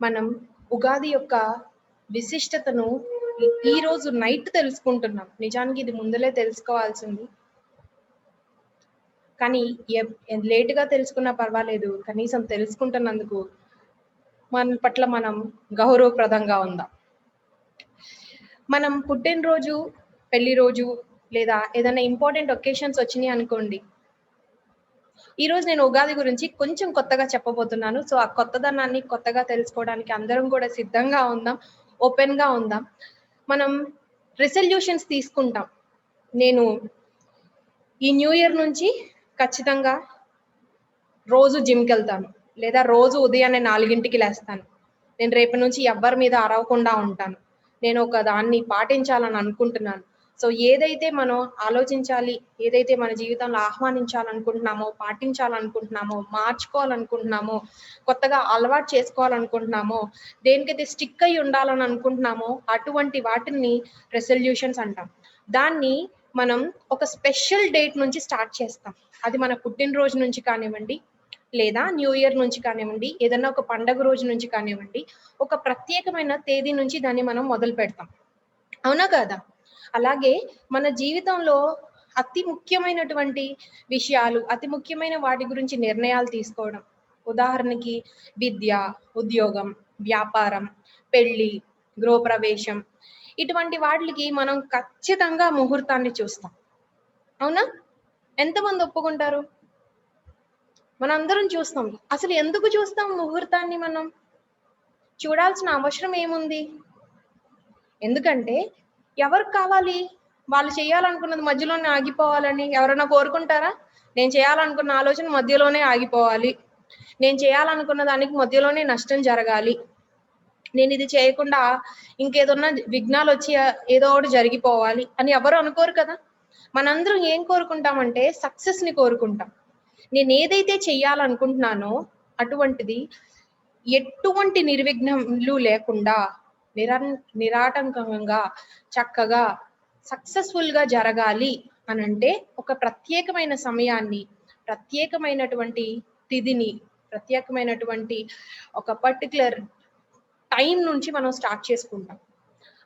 మనం ఉగాది యొక్క విశిష్టతను ఈ రోజు నైట్ తెలుసుకుంటున్నాం. నిజానికి ఇది ముందలే తెలుసుకోవాల్సింది. కానీ లేట్‌గా తెలుసుకున్నా పర్వాలేదు. కనీసం తెలుసుకుంటున్నందుకు మన పట్ల మనం గౌరవప్రదంగా ఉందాం. మనం పుట్టినరోజు, పెళ్లి రోజు లేదా ఏదైనా ఇంపార్టెంట్ ఒకేషన్స్ వచ్చినాయి అనుకోండి. ఈరోజు నేను ఉగాది గురించి కొంచెం కొత్తగా చెప్పబోతున్నాను. సో, ఆ కొత్తదనాన్ని కొత్తగా తెలుసుకోవడానికి అందరం కూడా సిద్ధంగా ఉందాం. ఓపెన్‌గా ఉందాం. మనం రిజల్యూషన్స్ తీసుకుంటాం. నేను ఈ న్యూ ఇయర్ నుంచి ఖచ్చితంగా రోజు జిమ్‌కెళ్తాను. లేదా రోజు ఉదయాన్నే 4కి లేస్తాను. నేను రేపటి నుంచి ఎవ్వరి మీద అరవకుండా ఉంటాను. నేను ఒక దాన్ని పాటించాలని అనుకుంటున్నాను. సో, ఏదైతే మనం ఆలోచించాలి, ఏదైతే మన జీవితంలో ఆహ్వానించాలనుకుంటున్నామో, పాటించాలనుకుంటున్నామో, మార్చుకోవాలనుకుంటున్నామో, కొత్తగా అలవాటు చేసుకోవాలనుకుంటున్నామో, దేనికైతే స్టిక్ అయ్యి ఉండాలని అనుకుంటున్నామో, అటువంటి వాటిని రెజల్యూషన్స్ అంటాం. దాన్ని మనం ఒక స్పెషల్ డేట్ నుంచి స్టార్ట్ చేస్తాం. అది మన పుట్టినరోజు నుంచి కానివ్వండి, లేదా న్యూ ఇయర్ నుంచి కానివ్వండి, ఏదన్నా ఒక పండగ రోజు నుంచి కానివ్వండి, ఒక ప్రత్యేకమైన తేదీ నుంచి దాన్ని మనం మొదలు పెడతాం. అవునా కాదా? అలాగే మన జీవితంలో అతి ముఖ్యమైనటువంటి విషయాలు, అతి ముఖ్యమైన వాటి గురించి నిర్ణయాలు తీసుకోవడం. ఉదాహరణకి విద్య, ఉద్యోగం, వ్యాపారం, పెళ్లి, గృహప్రవేశం ఇటువంటి వాటికి మనం ఖచ్చితంగా ముహూర్తాన్ని చూస్తాం. అవునా? ఎంతమంది ఒప్పుకుంటారు? మనందరం చూస్తాం. అసలు ఎందుకు చూస్తాం ముహూర్తాన్ని మనం? చూడాల్సిన అవసరం ఏముంది? ఎందుకంటే ఎవరికి కావాలి? వాళ్ళు చేయాలనుకున్నది మధ్యలోనే ఆగిపోవాలని ఎవరైనా కోరుకుంటారా? నేను చేయాలనుకున్న ఆలోచన మధ్యలోనే ఆగిపోవాలి. నేను చేయాలనుకున్న దానికి మధ్యలోనే నష్టం జరగాలి. నేను ఇది చేయకుండా ఇంకేదన్నా విఘ్నాలొచ్చి ఏదో ఒకటి జరిగిపోవాలి అని ఎవరు అనుకోరు కదా! మనందరం ఏం కోరుకుంటామంటే సక్సెస్‌ని కోరుకుంటాం. నేనేదైతే చెయ్యాలనుకుంటున్నానో అటువంటిది ఎటువంటి నిర్విఘ్నములు లేకుండా నిరాటంకంగా చక్కగా సక్సెస్‌ఫుల్‌గా జరగాలి అనంటే ఒక ప్రత్యేకమైన సమయాన్ని, ప్రత్యేకమైనటువంటి తిథిని, ప్రత్యేకమైనటువంటి ఒక పర్టిక్యులర్ టైం నుంచి మనం స్టార్ట్ చేసుకుంటాం.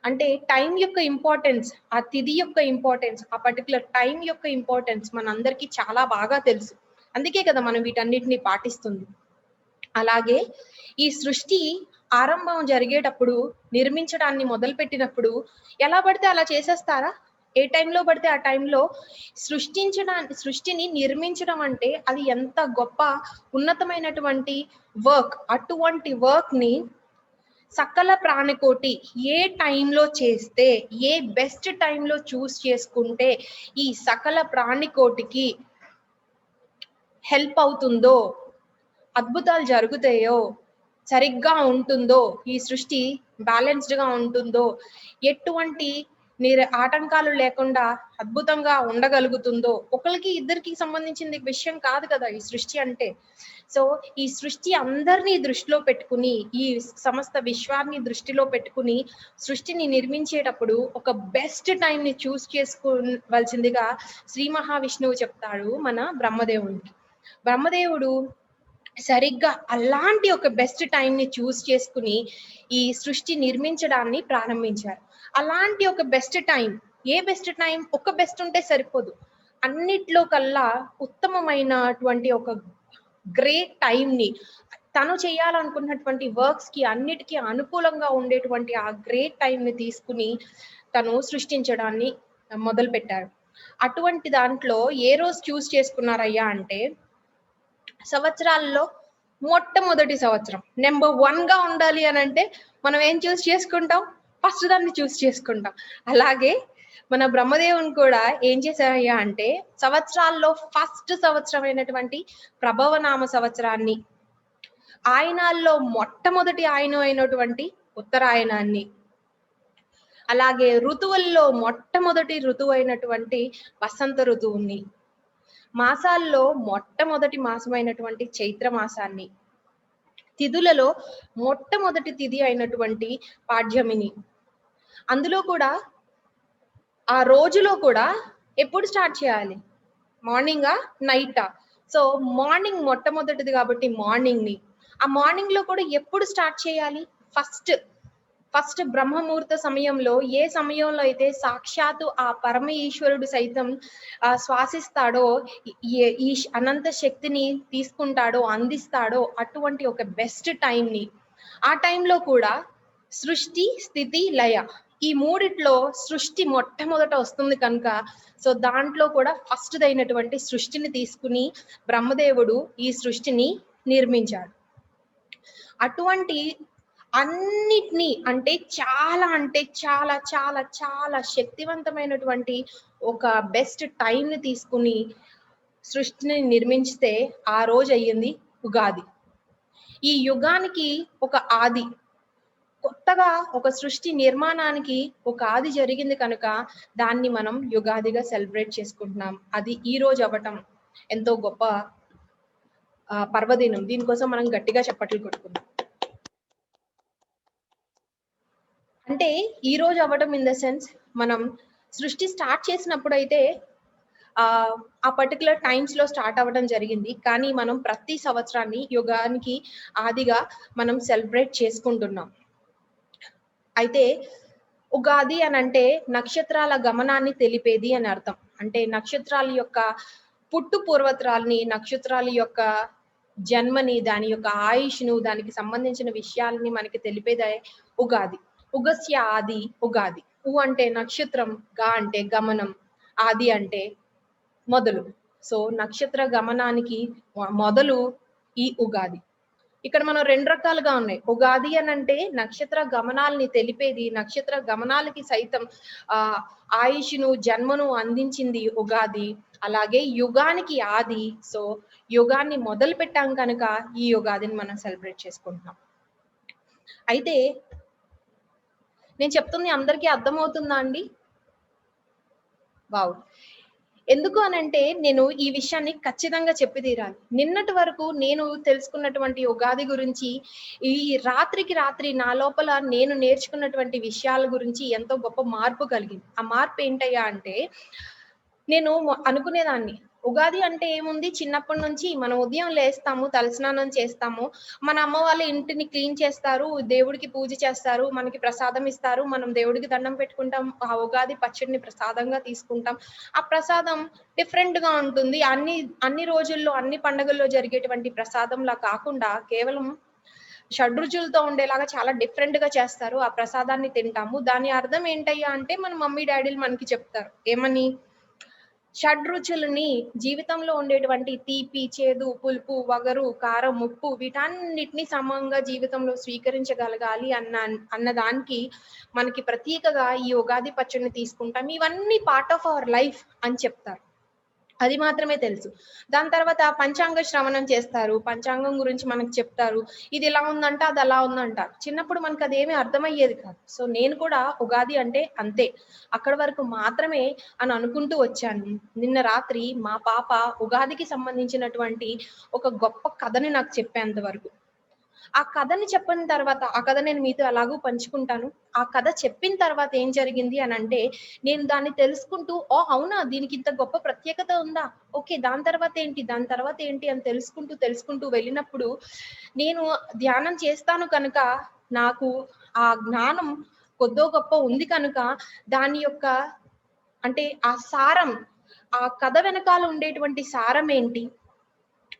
అంటే టైం యొక్క ఇంపార్టెన్స్, ఆ తిథి యొక్క ఇంపార్టెన్స్, ఆ పర్టిక్యులర్ టైం యొక్క ఇంపార్టెన్స్ మనందరికీ చాలా బాగా తెలుసు. అందుకే కదా మనం వీటన్నిటిని పాటిస్తుంది. అలాగే ఈ సృష్టి ఆరంభం జరిగేటప్పుడు, నిర్మించడాన్ని మొదలుపెట్టినప్పుడు ఎలా పడితే అలా చేసేస్తారా? ఏ టైంలో పడితే ఆ టైంలో సృష్టిని నిర్మించడం అంటే అది ఎంత గొప్ప ఉన్నతమైనటువంటి వర్క్. అటువంటి వర్క్‌ని సకల ప్రాణికోటి ఏ టైంలో చేస్తే, ఏ బెస్ట్ టైంలో చూస్ చేసుకుంటే ఈ సకల ప్రాణికోటికి హెల్ప్ అవుతుందో, అద్భుతాలు జరుగుతాయో, సరిగ్గా ఉంటుందో, ఈ సృష్టి బ్యాలెన్స్డ్‌గా ఉంటుందో, ఎటువంటి ఆటంకాలు లేకుండా అద్భుతంగా ఉండగలుగుతుందో, ఒకళ్ళకి ఇద్దరికి సంబంధించింది విషయం కాదు కదా ఈ సృష్టి అంటే. సో, ఈ సృష్టి అందరినీ దృష్టిలో పెట్టుకుని, ఈ సమస్త విశ్వాన్ని దృష్టిలో పెట్టుకుని, సృష్టిని నిర్మించేటప్పుడు ఒక బెస్ట్ టైంని చూస్ చేసుకోవలసిందిగా శ్రీ మహావిష్ణువు చెప్తాడు మన బ్రహ్మదేవునికి. బ్రహ్మదేవుడు సరిగ్గా అలాంటి ఒక బెస్ట్ టైంని చూస్ చేసుకుని ఈ సృష్టి నిర్మించడాన్ని ప్రారంభించారు. అలాంటి ఒక బెస్ట్ టైం, ఏ బెస్ట్ టైం? ఒక బెస్ట్ ఉంటే సరిపోదు. అన్నిట్లో కల్లా ఉత్తమమైనటువంటి ఒక గ్రేట్ టైంని తను చేయాలనుకున్నటువంటి వర్క్స్‌కి అన్నిటికీ అనుకూలంగా ఉండేటువంటి ఆ గ్రేట్ టైంని తీసుకుని తను సృష్టించడాన్ని మొదలుపెట్టారు. అటువంటి దాంట్లో ఏ రోజు చూస్ చేసుకున్నారయ్యా అంటే సంవత్సరాల్లో మొట్టమొదటి సంవత్సరం. నంబర్ 1గా ఉండాలి అనంటే మనం ఏం చూస్ చేసుకుంటాం? ఫస్ట్ దాన్ని చూస్ చేసుకుంటాం. అలాగే మన బ్రహ్మదేవుని కూడా ఏం చేశారయ్యా అంటే సంవత్సరాల్లో ఫస్ట్ సంవత్సరమైనటువంటి ప్రభవనామ సంవత్సరాన్ని, ఆయనాల్లో మొట్టమొదటి ఆయనం అయినటువంటి ఉత్తరాయణాన్ని, అలాగే ఋతువుల్లో మొట్టమొదటి ఋతువు అయినటువంటి వసంత ఋతువుని, మాసాల్లో మొట్టమొదటి మాసమైనటువంటి చైత్ర మాసాన్ని, తిథులలో మొట్టమొదటి తిథి అయినటువంటి పాడ్యమిని, అందులో కూడా ఆ రోజులో కూడా ఎప్పుడు స్టార్ట్ చేయాలి? మార్నింగా? నైటా? సో, మార్నింగ్ మొట్టమొదటిది కాబట్టి మార్నింగ్‌ని, ఆ మార్నింగ్ లో కూడా ఎప్పుడు స్టార్ట్ చేయాలి? ఫస్ట్ ఫస్ట్ బ్రహ్మముహూర్త సమయంలో, ఏ సమయంలో అయితే సాక్షాత్తు ఆ పరమ ఈశ్వరుడు సైతం శ్వాసిస్తాడో, ఈ అనంత శక్తిని తీసుకుంటాడో, అందిస్తాడో అటువంటి ఒక బెస్ట్ టైంని, ఆ టైంలో కూడా సృష్టి, స్థితి, లయ ఈ మూడిట్లో సృష్టి మొట్టమొదట వస్తుంది కనుక, సో దాంట్లో కూడా ఫస్ట్ దైనటువంటి సృష్టిని తీసుకుని బ్రహ్మదేవుడు ఈ సృష్టిని నిర్మించాడు. అటువంటి అన్నిటినీ అంటే చాలా చాలా చాలా శక్తివంతమైనటువంటి ఒక బెస్ట్ టైంని తీసుకుని సృష్టిని నిర్మించితే ఆ రోజు అయ్యింది ఉగాది. ఈ యుగానికి ఒక ఆది, కొత్తగా ఒక సృష్టి నిర్మాణానికి ఒక ఆది జరిగింది కనుక దాన్ని మనం యుగాదిగా సెలబ్రేట్ చేసుకుంటున్నాం. అది ఈ రోజు అవ్వటం ఎంతో గొప్ప పర్వదినం. దీనికోసం మనం గట్టిగా చప్పట్లు కొట్టుకుందాం. అంటే ఈ రోజు అవ్వడం ఇన్ ద సెన్స్, మనం సృష్టి స్టార్ట్ చేసినప్పుడు అయితే ఆ పర్టికులర్ టైమ్స్ లో స్టార్ట్ అవ్వడం జరిగింది. కానీ మనం ప్రతి సంవత్సరాన్ని యుగానికి ఆదిగా మనం సెలబ్రేట్ చేసుకుంటున్నాం. అయితే ఉగాది అని అంటే నక్షత్రాల గమనాన్ని తెలిపేది అని అర్థం. అంటే నక్షత్రాల యొక్క పుట్టు పూర్వత్రాలని, నక్షత్రాల యొక్క జన్మని, దాని యొక్క ఆయుష్ను, దానికి సంబంధించిన విషయాలని మనకి తెలిపేదే ఉగాది. ఉగస్య ఆది ఉగాది. ఉ అంటే నక్షత్రం, గా అంటే గమనం, ఆది అంటే మొదలు. సో నక్షత్ర గమనానికి మొదలు ఈ ఉగాది. ఇక్కడ మనం 2 రకాలుగా ఉన్నాయి. ఉగాది అని అంటే నక్షత్ర గమనాల్ని తెలిపేది, నక్షత్ర గమనాలకి సైతం ఆయుష్ను, జన్మను అందించింది ఉగాది. అలాగే యుగానికి ఆది. సో యుగాన్ని మొదలు పెట్టాం కనుక ఈ ఉగాదిని మనం సెలబ్రేట్ చేసుకుంటున్నాం. అయితే నేను చెప్తుంది అందరికీ అర్థమవుతుందా అండి? వావ్! ఎందుకు అనంటే నేను ఈ విషయాన్ని ఖచ్చితంగా చెప్పి తీరాలి. నిన్నటి వరకు నేను తెలుసుకున్నటువంటి ఉగాది గురించి, ఈ రాత్రికి రాత్రి నా లోపల నేను నేర్చుకున్నటువంటి విషయాల గురించి ఎంతో గొప్ప మార్పు కలిగింది. ఆ మార్పు ఏంటయ్యా అంటే, నేను అనుకునేదాన్ని ఉగాది అంటే ఏముంది, చిన్నప్పటి నుంచి మనం ఉదయం లేస్తాము, తలస్నానం చేస్తాము, మన అమ్మ వాళ్ళ ఇంటిని క్లీన్ చేస్తారు, దేవుడికి పూజ చేస్తారు, మనకి ప్రసాదం ఇస్తారు, మనం దేవుడికి దండం పెట్టుకుంటాం, ఆ ఉగాది పచ్చడిని ప్రసాదంగా తీసుకుంటాం. ఆ ప్రసాదం డిఫరెంట్ గా ఉంటుంది. అన్ని రోజుల్లో అన్ని పండుగల్లో జరిగేటువంటి ప్రసాదంలా కాకుండా కేవలం షడ్రుచులతో ఉండేలాగా చాలా డిఫరెంట్ గా చేస్తారు. ఆ ప్రసాదాన్ని తింటాము. దాని అర్థం ఏంటయ్యా అంటే మన మమ్మీ డాడీలు మనకి చెప్తారు. ఏమని? షడ్రుచులని, జీవితంలో ఉండేటువంటి తీపి, చేదు, పులుపు, వగరు, కారం, ఉప్పు వీటన్నిటిని సమంగా జీవితంలో స్వీకరించగలగాలి అన్న దానికి మనకి ప్రతీకగా ఈ ఉగాది పచ్చడిని తీసుకుంటాం. ఇవన్నీ పార్ట్ ఆఫ్ అవర్ లైఫ్ అని చెప్తారు. అది మాత్రమే తెలుసు. దాని తర్వాత పంచాంగ శ్రవణం చేస్తారు. పంచాంగం గురించి మనకు చెప్తారు. ఇది ఇలా ఉందంట, అది అలా ఉందంట. చిన్నప్పుడు మనకు అదేమీ అర్థమయ్యేది కాదు. సో నేను కూడా ఉగాది అంటే అంతే, అక్కడి వరకు మాత్రమే అని అనుకుంటూ వచ్చాను. నిన్న రాత్రి మా పాప ఉగాదికి సంబంధించినటువంటి ఒక గొప్ప కథని నాకు చెప్పేంత వరకు. ఆ కథని చెప్పిన తర్వాత, ఆ కథ నేను మీతో ఎలాగూ పంచుకుంటాను. ఆ కథ చెప్పిన తర్వాత ఏం జరిగింది అని అంటే, నేను దాన్ని తెలుసుకుంటూ, ఓ అవునా, దీనికి ఇంత గొప్ప ప్రత్యేకత ఉందా, ఓకే దాని తర్వాత ఏంటి, దాని తర్వాత ఏంటి అని తెలుసుకుంటూ వెళ్ళినప్పుడు, నేను ధ్యానం చేస్తాను కనుక నాకు ఆ జ్ఞానం కొద్దో గొప్ప ఉంది కనుక దాని యొక్క అంటే ఆ సారం, ఆ కథ వెనకాల ఉండేటువంటి సారం ఏంటి,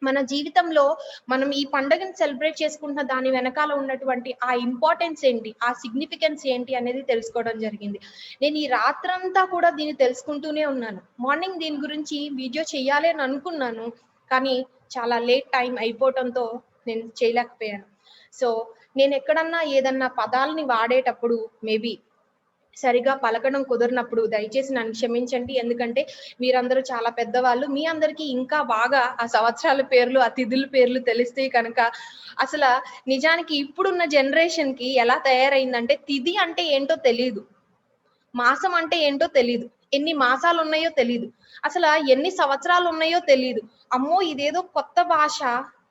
మన జీవితంలో మనం ఈ పండుగను సెలబ్రేట్ చేసుకుంటున్న దాని వెనకాల ఉన్నటువంటి ఆ ఇంపార్టెన్స్ ఏంటి, ఆ సిగ్నిఫికెన్స్ ఏంటి అనేది తెలుసుకోవడం జరిగింది. నేను ఈ రాత్రంతా కూడా దీన్ని తెలుసుకుంటూనే ఉన్నాను. మార్నింగ్ దీని గురించి వీడియో చేయాలి అని అనుకున్నాను, కానీ చాలా లేట్ టైం అయిపోవటంతో నేను చేయలేకపోయాను. సో నేను ఎక్కడన్నా ఏదన్నా పదాలని వాడేటప్పుడు మేబీ సరిగా పలకడం కుదరినప్పుడు దయచేసి నన్ను క్షమించండి. ఎందుకంటే మీరందరూ చాలా పెద్దవాళ్ళు. మీ అందరికీ ఇంకా బాగా ఆ సంవత్సరాల పేర్లు, ఆ తిథుల పేర్లు తెలిస్తాయి కనుక, అసల నిజానికి ఇప్పుడున్న జనరేషన్‌కి ఎలా తయారైందంటే తిథి అంటే ఏంటో తెలీదు. మాసం అంటే ఏంటో తెలీదు. ఎన్ని మాసాలు ఉన్నాయో తెలీదు. అసల ఎన్ని సంవత్సరాలు ఉన్నాయో తెలీదు. అమ్మో! ఇదేదో కొత్త భాష.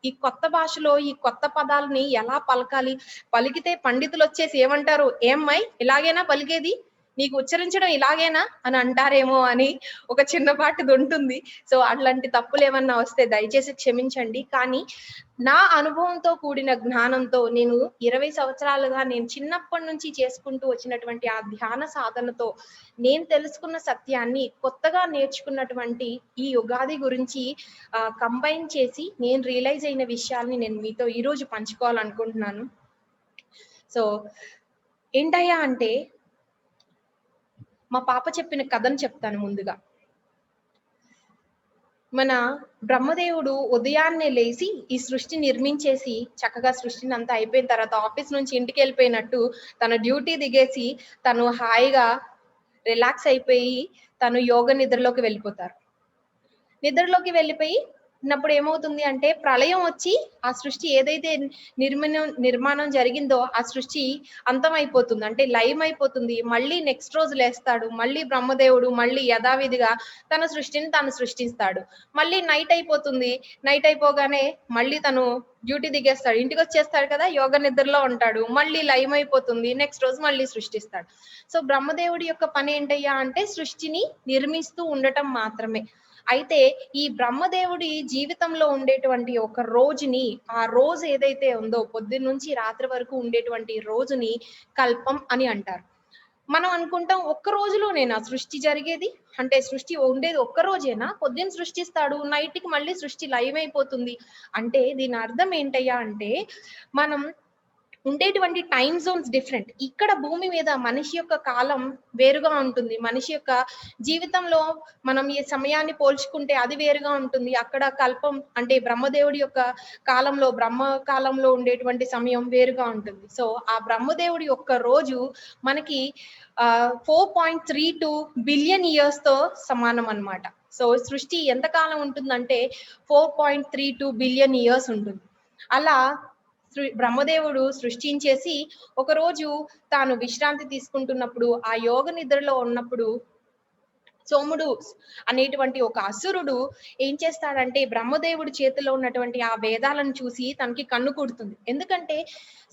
ఈ కొత్త భాషలో ఈ కొత్త పదాలని ఎలా పలకాలి? పలికితే పండితులొచ్చేసి ఏమంటారు? "ఏమ్మాయ్ ఇలాగేనా పలికేది? నీకు ఉచ్చరించడం ఇలాగేనా అని అంటారేమో అని ఒక చిన్నపాటిది ఉంటుంది. సో, అట్లాంటి తప్పులేమన్నా వస్తే దయచేసి క్షమించండి. కానీ నా అనుభవంతో కూడిన జ్ఞానంతో నేను 20 సంవత్సరాలుగా నేను చిన్నప్పటి నుంచి చేసుకుంటూ వచ్చినటువంటి ఆ ధ్యాన సాధనతో నేను తెలుసుకున్న సత్యాన్ని కొత్తగా నేర్చుకున్నటువంటి ఈ ఉగాది గురించి కంబైన్ చేసి నేను రియలైజ్ అయిన విషయాల్ని నేను మీతో ఈరోజు పంచుకోవాలనుకుంటున్నాను. సో, ఏంటయ్యా అంటే మా పాప చెప్పిన కథను చెప్తాను ముందుగా. మన బ్రహ్మదేవుడు ఉదయాన్నే లేసి ఈ సృష్టి నిర్మించేసి చక్కగా సృష్టిని అంతా అయిపోయిన తర్వాత ఆఫీస్ నుంచి ఇంటికి వెళ్ళిపోయినట్టు తన డ్యూటీ దిగేసి తను హాయిగా రిలాక్స్ అయిపోయి తను యోగ నిద్రలోకి వెళ్ళిపోతారు. నిద్రలోకి వెళ్ళిపోయి ఉన్నప్పుడు ఏమవుతుంది అంటే ప్రళయం వచ్చి ఆ సృష్టి ఏదైతే నిర్మాణం జరిగిందో ఆ సృష్టి అంతమైపోతుంది, అంటే లయం అయిపోతుంది. మళ్ళీ నెక్స్ట్ రోజు లేస్తాడు, మళ్ళీ బ్రహ్మదేవుడు మళ్ళీ యథావిధిగా తన సృష్టిని తాను సృష్టిస్తాడు. మళ్ళీ నైట్ అయిపోతుంది, నైట్ అయిపోగానే మళ్ళీ తను డ్యూటీ దిగేస్తాడు, ఇంటికి వచ్చేస్తాడు కదా, యోగ నిద్రలో ఉంటాడు, మళ్ళీ లయం అయిపోతుంది, నెక్స్ట్ రోజు మళ్ళీ సృష్టిస్తాడు. సో బ్రహ్మదేవుడి యొక్క పని ఏంటయ్యా అంటే సృష్టిని నిర్మిస్తూ ఉండటం మాత్రమే. అయితే ఈ బ్రహ్మదేవుడి జీవితంలో ఉండేటువంటి ఒక రోజుని, ఆ రోజు ఏదైతే ఉందో పొద్దున్న నుంచి రాత్రి వరకు ఉండేటువంటి రోజుని కల్పం అని అంటారు. మనం అనుకుంటాం ఒక్క రోజులోనేనా సృష్టి జరిగేది, అంటే సృష్టి ఉండేది ఒక్క రోజేనా, పొద్దున్న సృష్టిస్తాడు నైట్కి మళ్ళీ సృష్టి లయమైపోతుంది అంటే దీని అర్థం ఏంటయ్యా అంటే మనం ఉండేటువంటి టైం జోన్స్ డిఫరెంట్. ఇక్కడ భూమి మీద మనిషి యొక్క కాలం వేరుగా ఉంటుంది, మనిషి యొక్క జీవితంలో మనం ఈ సమయాన్ని పోల్చుకుంటే అది వేరుగా ఉంటుంది. అక్కడ కల్పం అంటే బ్రహ్మదేవుడి యొక్క కాలంలో, బ్రహ్మ కాలంలో ఉండేటువంటి సమయం వేరుగా ఉంటుంది. సో ఆ బ్రహ్మదేవుడి యొక్క రోజు మనకి 4.32 బిలియన్ ఇయర్స్ తో సమానం అన్నమాట. సో సృష్టి ఎంతకాలం ఉంటుందంటే 4.32 బిలియన్ ఇయర్స్ ఉంటుంది. అలా బ్రహ్మదేవుడు సృష్టించేసి ఒకరోజు తాను విశ్రాంతి తీసుకుంటున్నప్పుడు ఆ యోగ నిద్రలో ఉన్నప్పుడు సోముడు అనేటువంటి ఒక అసురుడు ఏం చేస్తాడంటే బ్రహ్మదేవుడి చేతిలో ఉన్నటువంటి ఆ వేదాలను చూసి తనకి కన్ను కుడుతుంది. ఎందుకంటే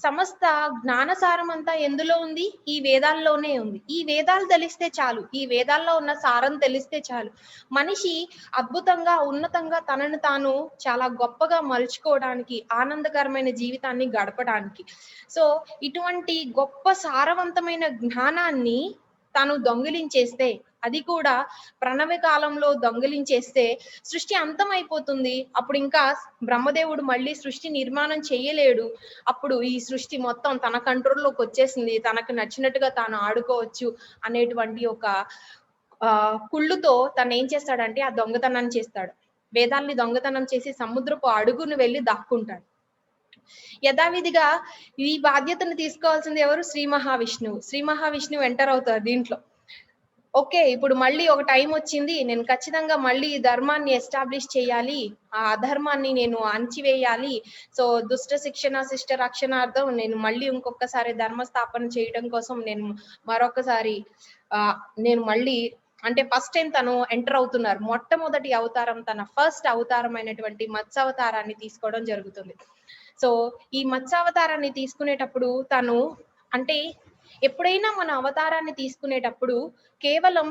సమస్త జ్ఞానసారం అంతా ఎందులో ఉంది, ఈ వేదాల్లోనే ఉంది. ఈ వేదాలు తెలిస్తే చాలు, ఈ వేదాల్లో ఉన్న సారం తెలిస్తే చాలు, మనిషి అద్భుతంగా ఉన్నతంగా తనను తాను చాలా గొప్పగా మలుచుకోవడానికి, ఆనందకరమైన జీవితాన్ని గడపడానికి. సో ఇటువంటి గొప్ప సారవంతమైన జ్ఞానాన్ని తాను దొంగిలించేస్తే, అది కూడా ప్రణవ కాలంలో దొంగిలించేస్తే సృష్టి అంతమైపోతుంది. అప్పుడు ఇంకా బ్రహ్మదేవుడు మళ్ళీ సృష్టి నిర్మాణం చేయలేడు. అప్పుడు ఈ సృష్టి మొత్తం తన కంట్రోల్లోకి వచ్చేసింది, తనకు నచ్చినట్టుగా తాను ఆడుకోవచ్చు అనేటువంటి ఒక కుళ్ళుతో తను ఏం చేస్తాడంటే ఆ దొంగతనాన్ని చేస్తాడు. వేదాల్ని దొంగతనం చేసి సముద్రపు అడుగును వెళ్ళి దాక్కుంటాడు. యథావిధిగా ఈ బాధ్యతను తీసుకోవాల్సింది ఎవరు? శ్రీ మహావిష్ణువు. శ్రీ మహావిష్ణువు ఎంటర్ అవుతారు దీంట్లో. ఓకే, ఇప్పుడు మళ్ళీ ఒక టైం వచ్చింది, నేను ఖచ్చితంగా మళ్ళీ ఈ ధర్మాన్ని ఎస్టాబ్లిష్ చేయాలి, ఆ అధర్మాన్ని నేను అణచివేయాలి. సో దుష్ట శిక్షణ శిష్ట రక్షణార్థం నేను మళ్ళీ ఇంకొకసారి ధర్మ స్థాపన చేయడం కోసం నేను మరొకసారి నేను మళ్ళీ అంటే ఫస్ట్ టైం తను ఎంటర్ అవుతున్నారు. మొట్టమొదటి అవతారం, తన ఫస్ట్ అవతారం అయినటువంటి మత్స్యావతారాన్ని తీసుకోవడం జరుగుతుంది. సో ఈ మత్స్యావతారాన్ని తీసుకునేటప్పుడు తను అంటే ఎప్పుడైనా మన అవతారాన్ని తీసుకునేటప్పుడు కేవలం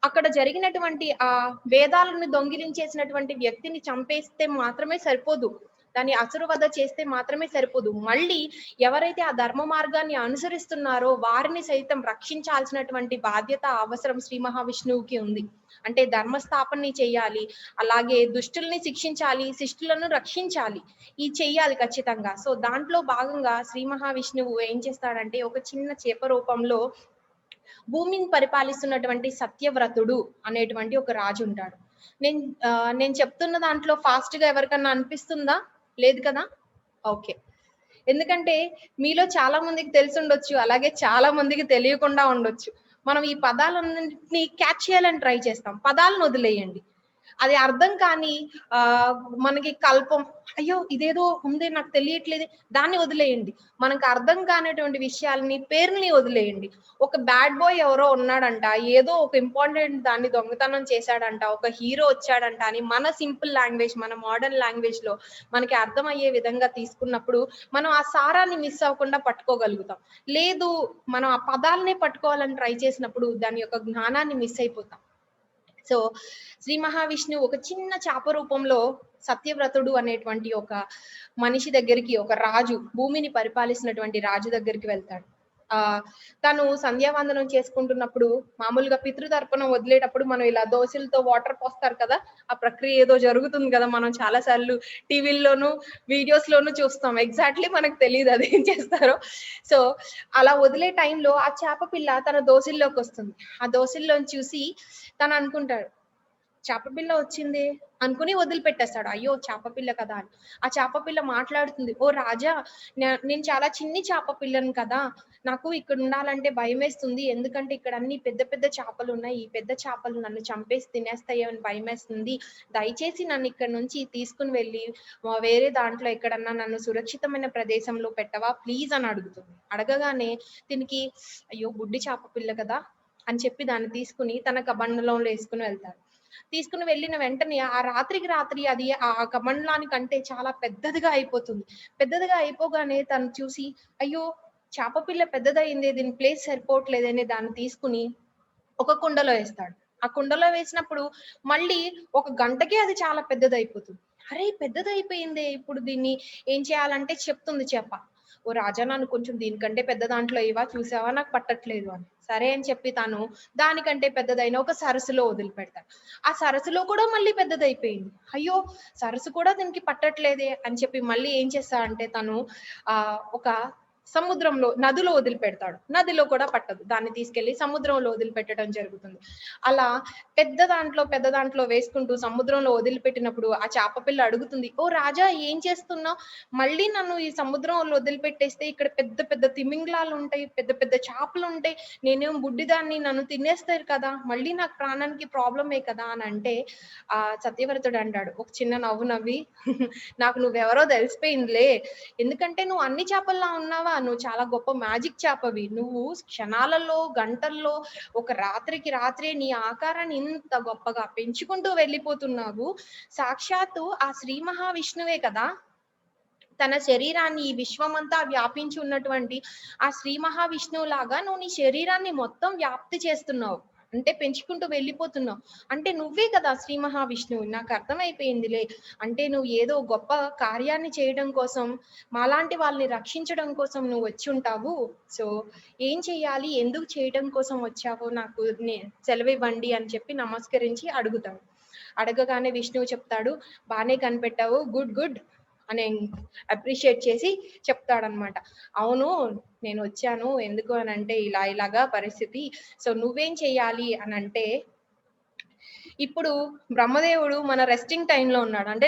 అక్కడ జరిగినటువంటి ఆ వేదాలను దొంగిలించేసినటువంటి వ్యక్తిని చంపేస్తే మాత్రమే సరిపోదు, దాన్ని అసురవధ చేస్తే మాత్రమే సరిపోదు. మళ్ళీ ఎవరైతే ఆ ధర్మ మార్గాన్ని అనుసరిస్తున్నారో వారిని సైతం రక్షించాల్సినటువంటి బాధ్యత, అవసరం శ్రీ మహావిష్ణువుకి ఉంది. అంటే ధర్మస్థాపనని చేయాలి, అలాగే దుష్టుల్ని శిక్షించాలి, శిష్టులను రక్షించాలి, ఈ చెయ్యాలి ఖచ్చితంగా. సో దాంట్లో భాగంగా శ్రీ మహావిష్ణువు ఏం చేస్తాడంటే ఒక చిన్న చేప రూపంలో భూమిని పరిపాలిస్తున్నటువంటి సత్యవ్రతుడు అనేటువంటి ఒక రాజు ఉంటాడు. నేను చెప్తున్న దాంట్లో ఫాస్ట్ గా ఎవరికన్నా అనిపిస్తుందా? లేదు కదా? ఓకే. ఎందుకంటే మీలో చాలా మందికి తెలిసి ఉండొచ్చు, అలాగే చాలా మందికి తెలియకుండా ఉండొచ్చు. మనం ఈ పదాలన్నింటినీ క్యాచ్ చేయాలని ట్రై చేస్తాం, పదాలను వదిలేయండి. అది అర్థం కాని మనకి కల్పం, అయ్యో ఇదేదో ఉంది నాకు తెలియట్లేదు, దాన్ని వదిలేయండి. మనకు అర్థం కానటువంటి విషయాల్ని, పేరుని వదిలేయండి. ఒక బ్యాడ్ బాయ్ ఎవరో ఉన్నాడంట, ఏదో ఒక ఇంపార్టెంట్ దాన్ని దొంగతనం చేశాడంట, ఒక హీరో వచ్చాడంట అని మన సింపుల్ లాంగ్వేజ్, మన మోడర్న్ లాంగ్వేజ్ లో మనకి అర్థమయ్యే విధంగా తీసుకున్నప్పుడు మనం ఆ సారాన్ని మిస్ అవ్వకుండా పట్టుకోగలుగుతాం. లేదు, మనం ఆ పదాలనే పట్టుకోవాలని ట్రై చేసినప్పుడు దాని యొక్క జ్ఞానాన్ని మిస్ అయిపోతాం. సో శ్రీ మహావిష్ణువు ఒక చిన్న చాప రూపంలో సత్యవ్రతుడు అనేటువంటి ఒక మనిషి దగ్గరికి, ఒక రాజు, భూమిని పరిపాలిస్తున్నటువంటి రాజు దగ్గరికి వెళ్తాడు. ఆ తను సంధ్యావందనం చేసుకుంటున్నప్పుడు, మామూలుగా పితృతర్పణం వదిలేటప్పుడు మనం ఇలా దోశలతో వాటర్ పోస్తారు కదా, ఆ ప్రక్రియ ఏదో జరుగుతుంది కదా, మనం చాలా సార్లు టీవీల్లోనూ వీడియోస్ లోను చూస్తాం. ఎగ్జాక్ట్లీ మనకు తెలియదు అది ఏం చేస్తారో. సో అలా వదిలే టైంలో ఆ చేప పిల్ల తన దోసిల్లోకి వస్తుంది. ఆ దోసిల్లోని చూసి తను అనుకుంటాడు, చేప పిల్ల వచ్చింది అనుకుని వదిలిపెట్టేస్తాడు. అయ్యో చేప పిల్ల కదా అని. ఆ చేప పిల్ల మాట్లాడుతుంది, ఓ రాజా, నేను చాలా చిన్ని చేప పిల్లను కదా, నాకు ఇక్కడ ఉండాలంటే భయం వేస్తుంది. ఎందుకంటే ఇక్కడ అన్ని పెద్ద పెద్ద చేపలు ఉన్నాయి, ఈ పెద్ద చేపలు నన్ను చంపేసి తినేస్తాయో అని భయం వేస్తుంది. దయచేసి నన్ను ఇక్కడ నుంచి తీసుకుని వెళ్ళి వేరే దాంట్లో ఎక్కడన్నా నన్ను సురక్షితమైన ప్రదేశంలో పెట్టవా ప్లీజ్ అని అడుగుతుంది. అడగగానే దీనికి అయ్యో గుడ్డి చేప పిల్ల కదా అని చెప్పి దాన్ని తీసుకుని తన కబంధంలో వేసుకుని వెళ్తారు. తీసుకుని వెళ్ళిన వెంటనే ఆ రాత్రికి రాత్రి అది ఆ కమండలానికంటే చాలా పెద్దదిగా అయిపోతుంది. పెద్దదిగా అయిపోగానే తను చూసి, అయ్యో చేప పిల్ల పెద్దదయింది, దీని ప్లేస్ సరిపోవట్లేదని దాన్ని తీసుకుని ఒక కుండలో వేస్తాడు. ఆ కుండలో వేసినప్పుడు మళ్ళీ ఒక గంటకే అది చాలా పెద్దదయిపోతుంది. అరే పెద్దదయిపోయిందే, ఇప్పుడు దీన్ని ఏం చేయాలంటే చెప్తుంది చేప, ఓ రాజా నన్ను కొంచెం దీనికంటే పెద్ద దాంట్లో ఇవా చూసావా, నాకు పట్టట్లేదు అని. సరే అని చెప్పి తను దానికంటే పెద్దదైన ఒక సరస్సులో వదిలిపెడతాడు. ఆ సరస్సులో కూడా మళ్ళీ పెద్దదయిపోయింది. అయ్యో సరస్సు కూడా దీనికి పట్టట్లేదే అని చెప్పి మళ్ళీ ఏం చేస్తాడంటే తను ఒక సముద్రంలో, నదిలో వదిలిపెడతాడు. నదిలో కూడా పట్టదు. దాన్ని తీసుకెళ్లి సముద్రంలో వదిలిపెట్టడం జరుగుతుంది. అలా పెద్ద దాంట్లో వేసుకుంటూ సముద్రంలో వదిలిపెట్టినప్పుడు ఆ చేప పిల్ల అడుగుతుంది, ఓ రాజా ఏం చేస్తున్నావు, మళ్ళీ నన్ను ఈ సముద్రంలో వదిలిపెట్టేస్తే ఇక్కడ పెద్ద పెద్ద తిమింగలాలు ఉంటాయి, పెద్ద పెద్ద చేపలు ఉంటాయి, నేనేం బుడ్డిదాన్ని, నన్ను తినేస్తారు కదా, మళ్ళీ నాకు ప్రాణానికి ప్రాబ్లమే కదా అని అంటే ఆ సత్యవ్రతుడు అంటాడు ఒక చిన్న నవ్వు నవ్వి, నాకు నువ్వెవరో తెలిసిపోయిందిలే, ఎందుకంటే నువ్వు అన్ని చేపల్లా ఉన్నావా, నువ్వు చాలా గొప్ప మ్యాజిక్ చేపవి, నువ్వు క్షణాలలో గంటల్లో ఒక రాత్రికి రాత్రే నీ ఆకారాన్ని ఇంత గొప్పగా పెంచుకుంటూ వెళ్ళిపోతున్నావు. సాక్షాత్తు ఆ శ్రీ మహావిష్ణువే కదా తన శరీరాన్ని ఈ విశ్వమంతా వ్యాపించి ఉన్నటువంటి ఆ శ్రీ మహావిష్ణువు లాగా నువ్వు నీ శరీరాన్ని మొత్తం వ్యాప్తి చేస్తున్నావు, అంటే పెంచుకుంటూ వెళ్ళిపోతున్నావు, అంటే నువ్వే కదా శ్రీ మహావిష్ణువు, నాకు అర్థమైపోయిందిలే, అంటే నువ్వు ఏదో గొప్ప కార్యాన్ని చేయడం కోసం, మాలాంటి వాళ్ళని రక్షించడం కోసం నువ్వు వచ్చి ఉంటావు. సో ఏం చెయ్యాలి, ఎందుకు చేయడం కోసం వచ్చావో నాకు సెలవివ్వండి అని చెప్పి నమస్కరించి అడుగుతాడు. అడగగానే విష్ణువు చెప్తాడు, బానే కనిపెట్టావు, గుడ్ గుడ్ అని అప్రిషియేట్ చేసి చెప్తాడనమాట. అవును నేను వచ్చాను ఎందుకు అని అంటే ఇలాగా పరిస్థితి, సో నువ్వేం చెయ్యాలి అని అంటే, ఇప్పుడు బ్రహ్మదేవుడు మన రెస్టింగ్ టైంలో ఉన్నాడు, అంటే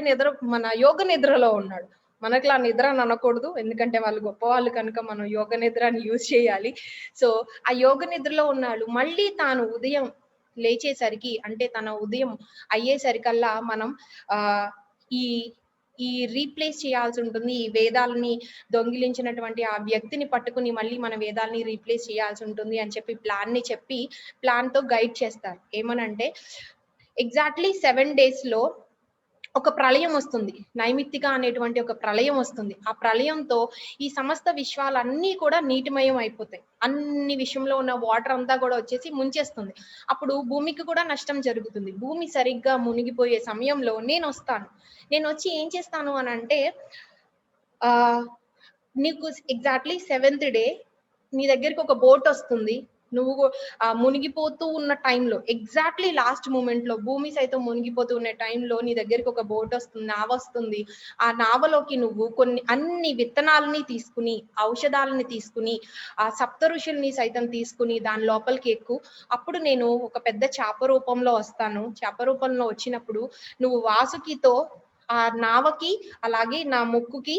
మన యోగ నిద్రలో ఉన్నాడు. మనకులా నిద్ర అని అనకూడదు, ఎందుకంటే వాళ్ళు గొప్పవాళ్ళు కనుక మనం యోగ నిద్రని యూజ్ చేయాలి. సో ఆ యోగ నిద్రలో ఉన్నాడు. మళ్ళీ తాను ఉదయం లేచేసరికి, అంటే తన ఉదయం అయ్యేసరికల్లా మనం ఆ ఈ ఈ రీప్లేస్ చేయాల్సి ఉంటుంది. ఈ వేదాలని దొంగిలించినటువంటి ఆ వ్యక్తిని పట్టుకుని మళ్ళీ మన వేదాలని రీప్లేస్ చేయాల్సి ఉంటుంది అని చెప్పి ప్లాన్ తో గైడ్ చేస్తారు. ఏమనంటే ఎగ్జాక్ట్లీ 7 days లో ఒక ప్రళయం వస్తుంది. నైమిత్తిక అనేటువంటి ఒక ప్రళయం వస్తుంది. ఆ ప్రళయంతో ఈ సమస్త విశ్వాలన్నీ కూడా నీటిమయం అయిపోతాయి. అన్ని విషయంలో ఉన్న వాటర్ అంతా కూడా వచ్చేసి ముంచేస్తుంది. అప్పుడు భూమికి కూడా నష్టం జరుగుతుంది. భూమి సరిగ్గా మునిగిపోయే సమయంలో నేను వచ్చి ఏం చేస్తాను అని అంటే, నీకు ఎగ్జాక్ట్లీ 7th day నీ దగ్గరికి ఒక బోట్ వస్తుంది. నువ్వు మునిగిపోతూ ఉన్న టైంలో, ఎగ్జాక్ట్లీ లాస్ట్ మూమెంట్ లో, భూమి సైతం మునిగిపోతూ ఉన్న టైంలో నీ దగ్గరికి ఒక బోట్ వస్తుంది, నావ వస్తుంది. ఆ నావలోకి నువ్వు అన్ని విత్తనాలని తీసుకుని, ఔషధాలని తీసుకుని, ఆ సప్త ఋషుల్ని సైతం తీసుకుని దాని లోపలికి ఎక్కు. అప్పుడు నేను ఒక పెద్ద చేప రూపంలో వస్తాను. చేప రూపంలో వచ్చినప్పుడు నువ్వు వాసుకితో ఆ నావకి అలాగే నా ముక్కుకి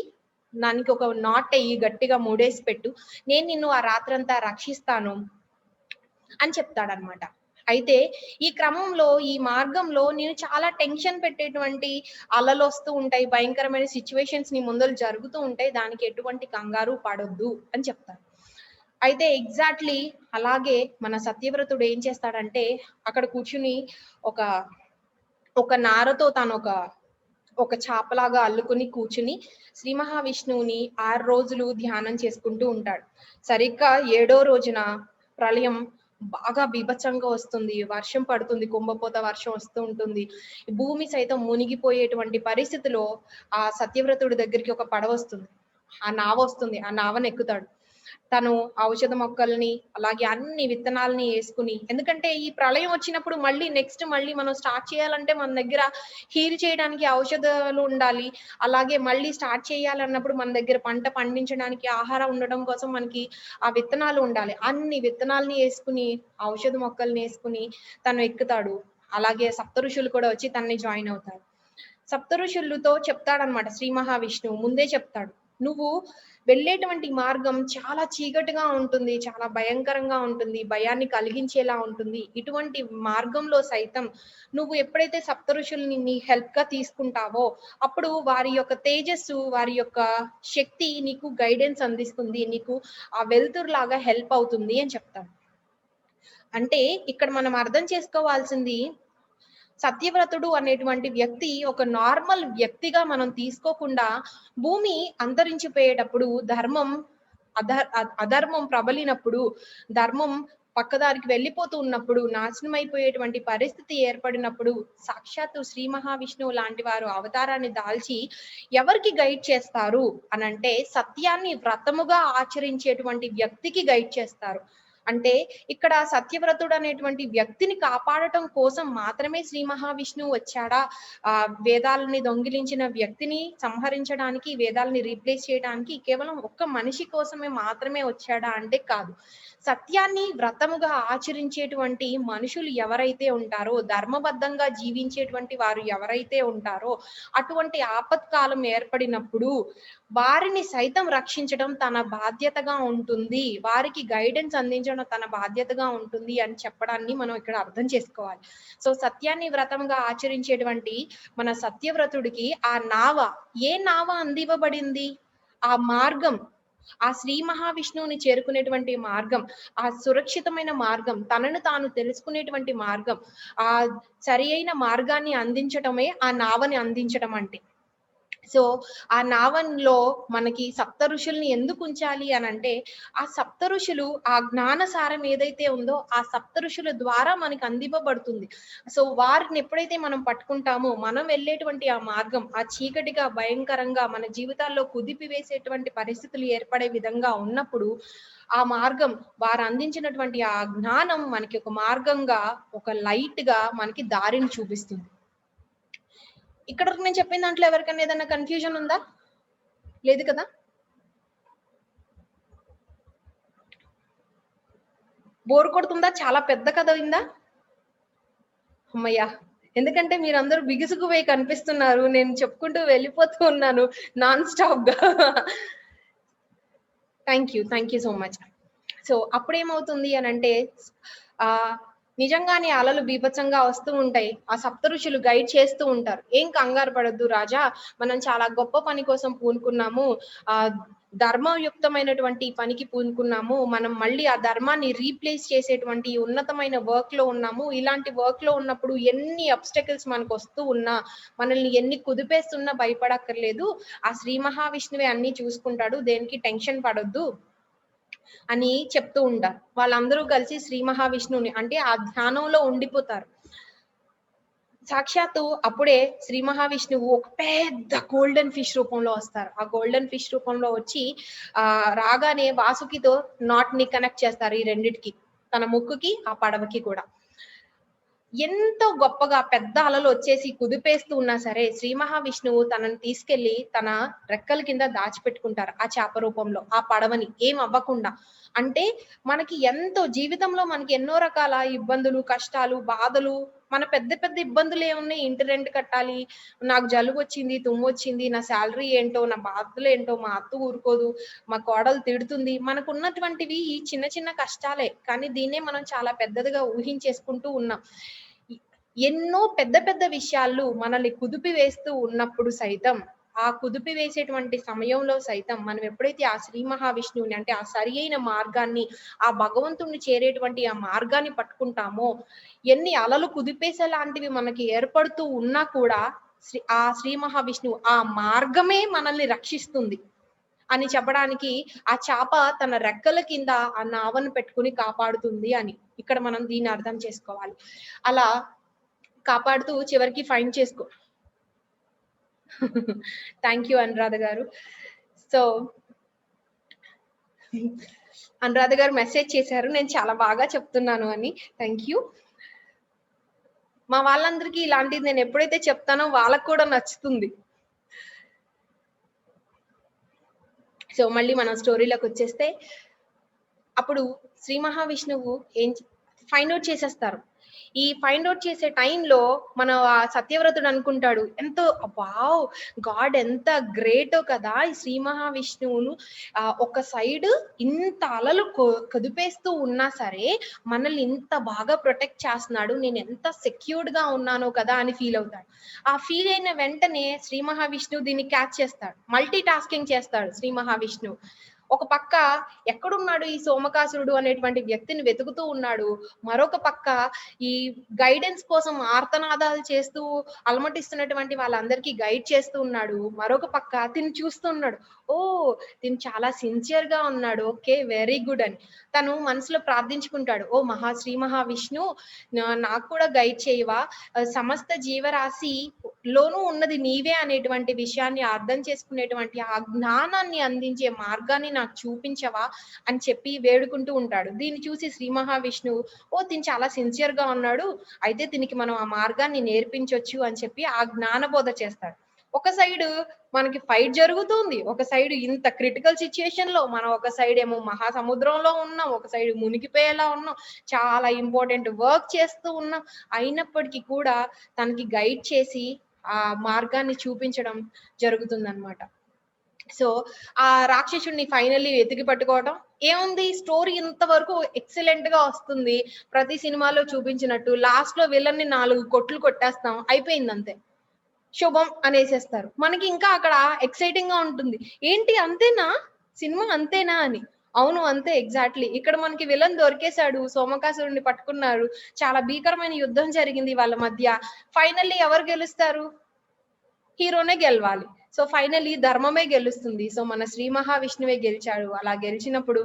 దానికి ఒక నాట్ అయ్యి గట్టిగా ముడేసి పెట్టు, నేను నిన్ను ఆ రాత్రంతా రక్షిస్తాను అని చెప్తాడనమాట. అయితే ఈ క్రమంలో, ఈ మార్గంలో నేను చాలా టెన్షన్ పెట్టేటువంటి అలలొస్తూ ఉంటాయి. భయంకరమైన సిట్యుయేషన్స్ నీ ముందల జరుగుతూ ఉంటాయి. దానికి ఎటువంటి కంగారు పడొద్దు అని చెప్తారు. అయితే ఎగ్జాక్ట్‌లీ అలాగే మన సత్యవ్రతుడు ఏం చేస్తాడంటే, అక్కడ కూర్చొని ఒక, ఒక నారతో ఒక చాపలాగా అల్లుకొని కూర్చుని శ్రీ మహావిష్ణువుని 6 రోజులు ధ్యానం చేసుకుంటూ ఉంటాడు. సరిగ్గా 7 రోజున ప్రళయం బాగా బీభత్సంగా వస్తుంది. వర్షం పడుతుంది. కుంభపోత వర్షం వస్తూ ఉంటుంది. భూమి సైతం మునిగిపోయేటువంటి పరిస్థితిలో ఆ సత్యవ్రతుడి దగ్గరికి ఒక పడవొస్తుంది. ఆ నావొస్తుంది. ఆ నావనెక్కుతాడు. తను ఔషధ మొక్కల్ని, అలాగే అన్ని విత్తనాల్ని యేసుకుని, ఎందుకంటే ఈ ప్రళయం వచ్చినప్పుడు మళ్ళీ మనం స్టార్ట్ చేయాలంటే మన దగ్గర హీల్ చేయడానికి ఔషధాలు ఉండాలి. అలాగే మళ్ళీ స్టార్ట్ చేయాలన్నప్పుడు మన దగ్గర పంట పండించడానికి ఆహారం ఉండడం కోసం మనకి ఆ విత్తనాలు ఉండాలి. అన్ని విత్తనాల్ని యేసుకుని, ఔషధ మొక్కల్ని యేసుకుని తను ఎక్కుతాడు. అలాగే సప్తఋషులు కూడా వచ్చి తనని జాయిన్ అవుతారు. సప్తఋషులతో చెప్తాడన్నమాట శ్రీ మహావిష్ణువు. ముందే చెప్తాడు. నువ్వు వెళ్ళేటువంటి మార్గం చాలా చీకటిగా ఉంటుంది. చాలా భయంకరంగా ఉంటుంది. భయాన్ని కలిగించేలా ఉంటుంది. ఇటువంటి మార్గంలో సైతం నువ్వు ఎప్పుడైతే సప్తఋషుల్ని నీ హెల్ప్‌గా తీసుకుంటావో, అప్పుడు వారి యొక్క తేజస్సు, వారి యొక్క శక్తి నీకు గైడెన్స్ అందిస్తుంది. నీకు ఆ వెలుతురులాగా హెల్ప్ అవుతుంది అని చెప్తాడు. అంటే ఇక్కడ మనం అర్థం చేసుకోవాల్సింది, సత్యవ్రతుడు అనేటువంటి వ్యక్తి ఒక నార్మల్ వ్యక్తిగా మనం తీసుకోకుండా, భూమి అంతరించిపోయేటప్పుడు అధర్మం ప్రబలినప్పుడు, ధర్మం పక్కదారికి వెళ్ళిపోతూ ఉన్నప్పుడు, నాశనమైపోయేటువంటి పరిస్థితి ఏర్పడినప్పుడు, సాక్షాత్తు శ్రీ మహావిష్ణువు లాంటి వారు అవతారాన్ని దాల్చి ఎవరికి గైడ్ చేస్తారు అనంటే, సత్యాన్ని వ్రతముగా ఆచరించేటువంటి వ్యక్తికి గైడ్ చేస్తారు. అంటే ఇక్కడ సత్యవ్రతుడు అనేటువంటి వ్యక్తిని కాపాడటం కోసం మాత్రమే శ్రీ మహావిష్ణువు వచ్చాడా? వేదాలని దొంగిలించిన వ్యక్తిని సంహరించడానికి, వేదాలని రీప్లేస్ చేయడానికి కేవలం ఒక్క మనిషి కోసమే మాత్రమే వచ్చాడా అంటే కాదు. సత్యాన్ని వ్రతముగా ఆచరించేటువంటి మనుషులు ఎవరైతే ఉంటారో, ధర్మబద్ధంగా జీవించేటువంటి వారు ఎవరైతే ఉంటారో, అటువంటి ఆపత్కాలం ఏర్పడినప్పుడు వారిని సైతం రక్షించడం తన బాధ్యతగా ఉంటుంది. వారికి గైడెన్స్ అందించడం తన బాధ్యతగా ఉంటుంది అని చెప్పడాన్ని మనం ఇక్కడ అర్థం చేసుకోవాలి. సో, సత్యాన్ని వ్రతంగా ఆచరించేటువంటి మన సత్యవ్రతుడికి ఏ నావ అందివ్వబడింది? ఆ మార్గం, ఆ శ్రీ మహావిష్ణువుని చేరుకునేటువంటి మార్గం, ఆ సురక్షితమైన మార్గం, తనను తాను తెలుసుకునేటువంటి మార్గం, ఆ సరియైన మార్గాన్ని అందించటమే ఆ నావని అందించడం అంటే. సో, ఆ నావన్‌లో మనకి సప్తఋషుల్ని ఎందుకుంచాలి అనంటే, ఆ సప్తఋషులు ఆ జ్ఞాన సారం ఏదైతే ఉందో, ఆ సప్తఋషుల ద్వారా మనకు అందివ్వబడుతుంది. సో, వారిని ఎప్పుడైతే మనం పట్టుకుంటామో, మనం వెళ్ళేటువంటి ఆ మార్గం, ఆ చీకటిగా, భయంకరంగా మన జీవితాల్లో కుదిపివేసేటువంటి పరిస్థితులు ఏర్పడే విధంగా ఉన్నప్పుడు, ఆ మార్గం వారు అందించినటువంటి ఆ జ్ఞానం మనకి ఒక మార్గంగా, ఒక లైట్‌గా మనకి దారిని చూపిస్తుంది. ఇక్కడ వరకు నేను చెప్పిన దాంట్లో ఎవరికైనా ఏదైనా కన్‌ఫ్యూజన్ ఉందా? లేదు కదా? బోర్ కొడుతుందా? చాలా పెద్ద కథ అయిందా? హమ్మయ్య! ఎందుకంటే మీరందరూ బిగుసుకుపోయి కనిపిస్తున్నారు. నేను చెప్పుకుంటూ వెళ్ళిపోతూ ఉన్నాను నాన్ స్టాప్‌గా. Thank you so much. So, అప్పుడేమవుతుంది అనంటే ఆహ్, నిజంగానే అలలు బీభత్సంగా వస్తూ ఉంటాయి. ఆ సప్తఋషులు గైడ్ చేస్తూ ఉంటారు. "ఏం కంగారు పడొద్దు రాజా! మనం చాలా గొప్ప పని కోసం పూనుకున్నాము. ఆహ్, ధర్మయుక్తమైనటువంటి పనికి పూనుకున్నాము. మనం మళ్ళీ ఆ ధర్మాన్ని రీప్లేస్ చేసేటువంటి ఉన్నతమైన వర్క్‌లో ఉన్నాము. ఇలాంటి వర్క్‌లో ఉన్నప్పుడు ఎన్ని అబ్‌స్టాకిల్స్ మనకొస్తూ ఉన్నా, మనల్ని ఎన్ని కుదిపేస్తున్నా భయపడక్కర్లేదు. ఆ శ్రీ మహావిష్ణువే అన్నీ చూసుకుంటాడు. దేనికి టెన్షన్ పడొద్దు" అని చెప్తూ ఉంటారు. వాళ్ళందరూ కలిసి శ్రీ మహావిష్ణువుని అంటే ఆ ధ్యానంలో ఉండిపోతారు. సాక్షాత్తు అప్పుడే శ్రీ మహావిష్ణువు ఒక పెద్ద గోల్డెన్ ఫిష్ రూపంలో వస్తారు. ఆ గోల్డెన్ ఫిష్ రూపంలో వచ్చి రాగానే వాసుకితో నాట్‌ని కనెక్ట్ చేస్తారు ఈ రెండిటికి. తన ముక్కుకి, ఆ పడవకి కూడా. ఎంతో గొప్పగా పెద్ద అలలొచ్చేసి కుదిపేస్తూ ఉన్నా సరే, శ్రీ మహావిష్ణువు తనని తీసుకెళ్ళి తన రెక్కల కింద దాచిపెట్టుకుంటారు. ఆ చేప రూపంలో. ఆ పడవని ఏం అవ్వకుండా. అంటే మనకి ఎంతో జీవితంలో మనకి ఎన్నో రకాల ఇబ్బందులు, కష్టాలు, బాధలు మన పెద్ద పెద్ద ఇబ్బందులు ఏమున్నాయి? ఇంటి రెంట్ కట్టాలి, నాకు జలుబొచ్చింది, తుమ్మొచ్చింది, నా సాలరీ ఏంటో, నా బాధలేంటో, మా అత్త ఊరుకోదు, మా కోడలు తిడుతుంది. మనకున్నటువంటివి ఈ చిన్న చిన్న కష్టాలే. కానీ దీన్నే మనం చాలా పెద్దదిగా ఊహించేసుకుంటూ ఉన్నాం. ఎ ఎన్నో పెద్ద పెద్ద విషయాలు మనల్ని కుదిపి వేస్తూ ఉన్నప్పుడు సైతం, ఆ కుదిపి వేసేటువంటి సమయంలో సైతం మనం ఎప్పుడైతే ఆ శ్రీ మహావిష్ణువుని అంటే ఆ సరియైన మార్గాన్ని, ఆ భగవంతుడిని చేరేటువంటి ఆ మార్గాన్ని పట్టుకుంటామో, ఎన్ని అలలు కుదిపేసేలాంటివి మనకి ఏర్పడుతూ ఉన్నా కూడా ఆ శ్రీ మహావిష్ణువు ఆ మార్గమే మనల్ని రక్షిస్తుంది అని చెప్పడానికి, ఆ చాప తన రెక్కల కింద ఆ నావను పెట్టుకొని కాపాడుతుంది అని. ఇక్కడ మనం దీన్ని అర్థం చేసుకోవాలి. అలా కాపాడుతూ చివరికి ఫైండ్ చేసుకో థ్యాంక్ యూ అనురాధ గారు. సో, అనురాధ గారు మెసేజ్ చేశారు. నేను చాలా బాగా చెప్తున్నాను అని. Thank you. మా వాళ్ళందరికీ ఇలాంటిది నేను ఎప్పుడైతే చెప్తానో వాళ్ళకి కూడా నచ్చుతుంది. సో, మళ్ళీ మనం స్టోరీలోకొచ్చేస్తే, అప్పుడు శ్రీ మహావిష్ణువు ఫైండ్ ఔట్ చేసేస్తారు. ఈ ఫైండ్ ఔట్ చేసే టైంలో మన సత్యవ్రతుడు అనుకుంటాడు, ఎంతో వావ్! గాడ్ ఎంత గ్రేటో కదా! ఈ శ్రీ మహావిష్ణువును ఒక సైడ్ ఇంత అలలు కదిపేస్తూ ఉన్నా సరే, మనల్ని ఇంత బాగా ప్రొటెక్ట్ చేస్తున్నాడు. నేను ఎంత సెక్యూర్డ్‌గా ఉన్నానో కదా! అని ఫీల్ అవుతాడు. ఆ ఫీల్ అయిన వెంటనే శ్రీ మహావిష్ణువు దీన్ని క్యాచ్ చేస్తాడు. మల్టీ టాస్కింగ్ చేస్తాడు శ్రీ మహావిష్ణువు. ఒక పక్క ఎక్కడున్నాడు ఈ సోమకాసురుడు అనేటువంటి వ్యక్తిని వెతుకుతూ ఉన్నాడు. మరొక పక్క ఈ గైడెన్స్ కోసం ఆర్తనాదాలు చేస్తూ అలమటిస్తున్నటువంటి వాళ్ళందరికీ గైడ్ చేస్తూ ఉన్నాడు. మరొక పక్క తిను చూస్తూ ఉన్నాడు. ఓహ్! తిను చాలా సిన్సియర్‌గా ఉన్నాడు. ఓకే. వెరీ గుడ్ అని. తను మనసులో ప్రార్థించుకుంటాడు. ఓ శ్రీ మహావిష్ణు నాకు కూడా గైడ్ చేయవా? సమస్త జీవరాశిలోనూ ఉన్నది నీవే అనేటువంటి విషయాన్ని అర్థం చేసుకునేటువంటి ఆ జ్ఞానాన్ని అందించే మార్గాన్ని నాకు చూపించవా? అని చెప్పి వేడుకుంటూ ఉంటాడు. దీన్ని చూసి శ్రీ మహావిష్ణువు, తిను చాలా సిన్సియర్‌గా ఉన్నాడు. అయితే దీనికి మనం ఆ మార్గాన్ని నేర్పించొచ్చు అని చెప్పి ఆ జ్ఞానబోధ చేస్తాడు. ఒక సైడు మనకి ఫైట్ జరుగుతుంది. ఒక సైడ్ ఇంత క్రిటికల్ సిట్యుయేషన్‌లో మనం ఒక సైడ్ ఏమో మహాసముద్రంలో ఉన్నాం. ఒక సైడ్ మునిగిపోయేలా ఉన్నాం. చాలా ఇంపార్టెంట్ వర్క్ చేస్తూ ఉన్నాం. అయినప్పటికీ కూడా తనకి గైడ్ చేసి ఆ మార్గాన్ని చూపించడం జరుగుతుందన్నమాట. సో, ఆ రాక్షసుడిని ఫైనల్లీ వెతికి పట్టుకోవటం. ఏముంది స్టోరీ ఇంతవరకు ఎక్సలెంట్‌గా వస్తుంది. ప్రతి సినిమాలో చూపించినట్టు లాస్ట్‌లో విలన్ని 4 కొట్లు కొట్టేస్తాం. అయిపోయిందంతే. శుభం అనేసేస్తారు. మనకి ఇంకా అక్కడ ఎక్సైటింగ్‌గా ఉంటుంది. ఏంటి అంతేనా? సినిమా అంతేనా అని. అవును. అంతే ఎగ్జాక్ట్‌లీ. ఇక్కడ మనకి విలన్ దొరికేసాడు. సోమకాసురుడిని పట్టుకున్నారు. చాలా భీకరమైన యుద్ధం జరిగింది వాళ్ళ మధ్య. ఫైనల్లీ ఎవరు గెలుస్తారు? హీరోనే గెలవాలి. సో, ఫైనల్లీ ధర్మమే గెలుస్తుంది. సో, మన శ్రీ మహావిష్ణువే గెలిచాడు. అలా గెలిచినప్పుడు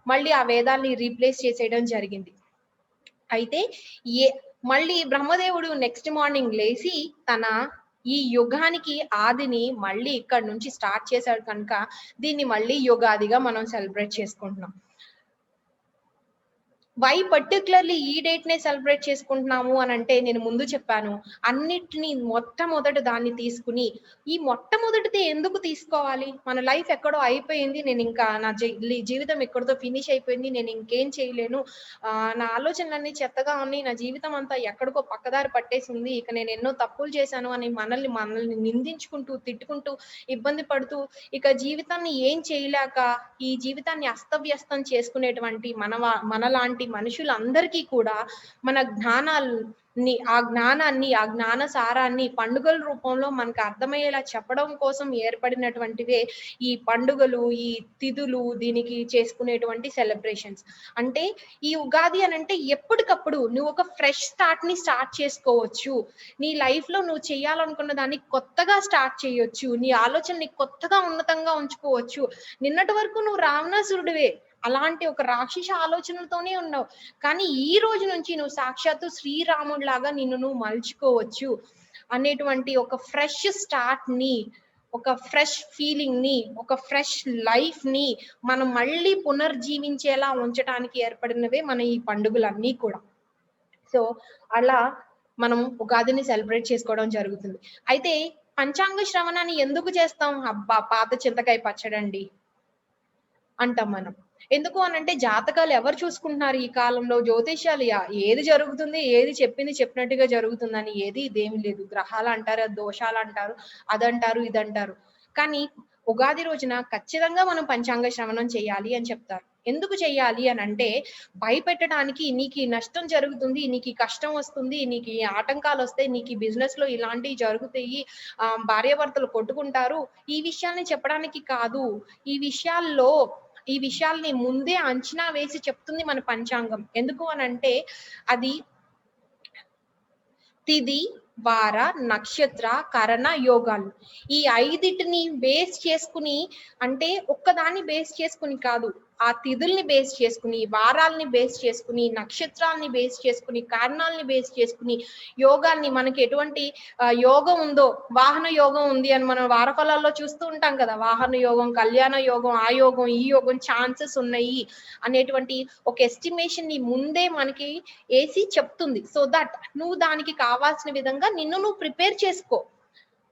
మళ్ళీ ఆ వేదాల్ని రీప్లేస్ చేసేయడం జరిగింది. అయితే ఏ మళ్ళీ బ్రహ్మదేవుడు నెక్స్ట్ మార్నింగ్ లేసి తన ఈ యుగానికి ఆదిని మళ్ళీ ఇక్కడి నుంచి స్టార్ట్ చేశాడు కనుక దీన్ని మళ్ళీ యుగాదిగా మనం సెలబ్రేట్ చేసుకుంటున్నాం. వై పర్టిక్యులర్‌లీ ఈ డేట్‌నే సెలబ్రేట్ చేసుకుంటున్నాము అనంటే నేను ముందు చెప్పాను. అన్నిటిని మొట్టమొదట దాన్ని తీసుకొని, ఈ మొట్టమొదటిది ఎందుకు తీసుకోవాలి? మన లైఫ్ ఎక్కడో అయిపోయింది. నేనింకా నా జీవితం ఇక్కడితో ఫినిష్ అయిపోయింది. నేను ఇంకేం చేయలేను. నా ఆలోచనలన్నీ చెత్తగా ఉన్నాయి. నా జీవితం అంతా ఎక్కడికో పక్కదారి పట్టేసింది. ఇక నేను ఎన్నో తప్పులు చేశాను అని మనల్ని నిందించుకుంటూ, తిట్టుకుంటూ, ఇబ్బంది పడుతూ, ఇక జీవితాన్ని ఏం చేయలేక, ఈ జీవితాన్ని అస్తవ్యస్తం చేసుకునేటువంటి మనలాంటి మనుషులందరికీ కూడా మన జ్ఞానాన్ని, ఆ జ్ఞాన సారాన్ని పండుగల రూపంలో మనకు అర్థమయ్యేలా చెప్పడం కోసం ఏర్పడినటువంటివే ఈ పండుగలు, ఈ తిథులు, దీనికి చేసుకునేటువంటి సెలబ్రేషన్స్. అంటే ఈ ఉగాది అనంటే ఎప్పటికప్పుడు నువ్వు ఒక ఫ్రెష్ స్టార్ట్ చేసుకోవచ్చు. నీ లైఫ్‌లో నువ్వు చేయాలనుకున్న దాన్ని కొత్తగా స్టార్ట్ చేయొచ్చు. నీ ఆలోచనని కొత్తగా ఉన్నతంగా ఉంచుకోవచ్చు. నిన్నటి వరకు నువ్వు రావణాసురుడివే. అలాంటి ఒక రాక్షస ఆలోచనలతోనే ఉన్నావు. కానీ ఈ రోజు నుంచి నువ్వు సాక్షాత్తు శ్రీరాముడిలాగా నిన్ను నువ్వు మలుచుకోవచ్చు అనేటువంటి ఒక ఫ్రెష్ స్టార్ట్‌ని, ఒక ఫ్రెష్ ఫీలింగ్‌ని, ఒక ఫ్రెష్ లైఫ్‌ని మనం మళ్ళీ పునర్జీవించేలా ఉంచటానికి ఏర్పడినవే మన ఈ పండుగలన్నీ కూడా. సో, అలా మనం ఉగాదిని సెలబ్రేట్ చేసుకోవడం జరుగుతుంది. అయితే పంచాంగ శ్రవణాన్ని ఎందుకు చేస్తాం? అబ్బా! పాత చింతకాయ పచ్చడండి. అంటాం మనం. ఎందుకు అనంటే జాతకాలు ఎవరు చూసుకుంటున్నారు ఈ కాలంలో? జ్యోతిష్యాలు ఏది జరుగుతుంది, ఏది చెప్పింది చెప్పినట్టుగా జరుగుతుందని ఏది ఇదేమి లేదు. గ్రహాలంటారు, దోషాలంటారు, అదంటారు, ఇదంటారు. కానీ ఉగాది రోజున ఖచ్చితంగా మనం పంచాంగ శ్రవణం చేయాలి అని చెప్తారు. ఎందుకు చేయాలి అనంటే భయపెట్టడానికి నీకీ నష్టం జరుగుతుంది, నీకీ కష్టం వస్తుంది, నీకీ ఆటంకాలొస్తాయి, నీకీ బిజినెస్‌లో ఇలాంటియి జరుగుతాయి, భార్యాభర్తలు కొట్టుకుంటారు. ఈ విషయాల్ని చెప్పడానికి కాదు. ఈ విషయాల్లో ఈ విషయాల్ని ముందే అంచనా వేసి చెప్తుంది మన పంచాంగం. ఎందుకు అనంటే అది తిథి, వార, నక్షత్ర, కరణ, యోగాలు. ఈ 5టిని బేస్ చేసుకొని అంటే ఒక్కదాన్ని బేస్ చేసుకొని కాదు. ఆ తిథుల్ని బేస్ చేసుకొని, వారాల్ని బేస్ చేసుకొని, నక్షత్రాల్ని బేస్ చేసుకొని, కారణాల్ని బేస్ చేసుకొని, యోగాల్ని మనకి ఎటువంటి యోగం ఉందో, వాహన యోగం ఉంది అని మనం వారఫలాల్లో చూస్తూ ఉంటాం కదా! వాహన యోగం, కళ్యాణ యోగం, ఆ యోగం, ఈ యోగం ఛాన్సెస్ ఉన్నాయి అనేటువంటి ఒక ఎస్టిమేషన్‌ని ముందే మనకి ఏసి చెప్తుంది. సో దట్ నువ్వు దానికి కావాల్సిన విధంగా నిన్ను నువ్వు ప్రిపేర్ చేసుకో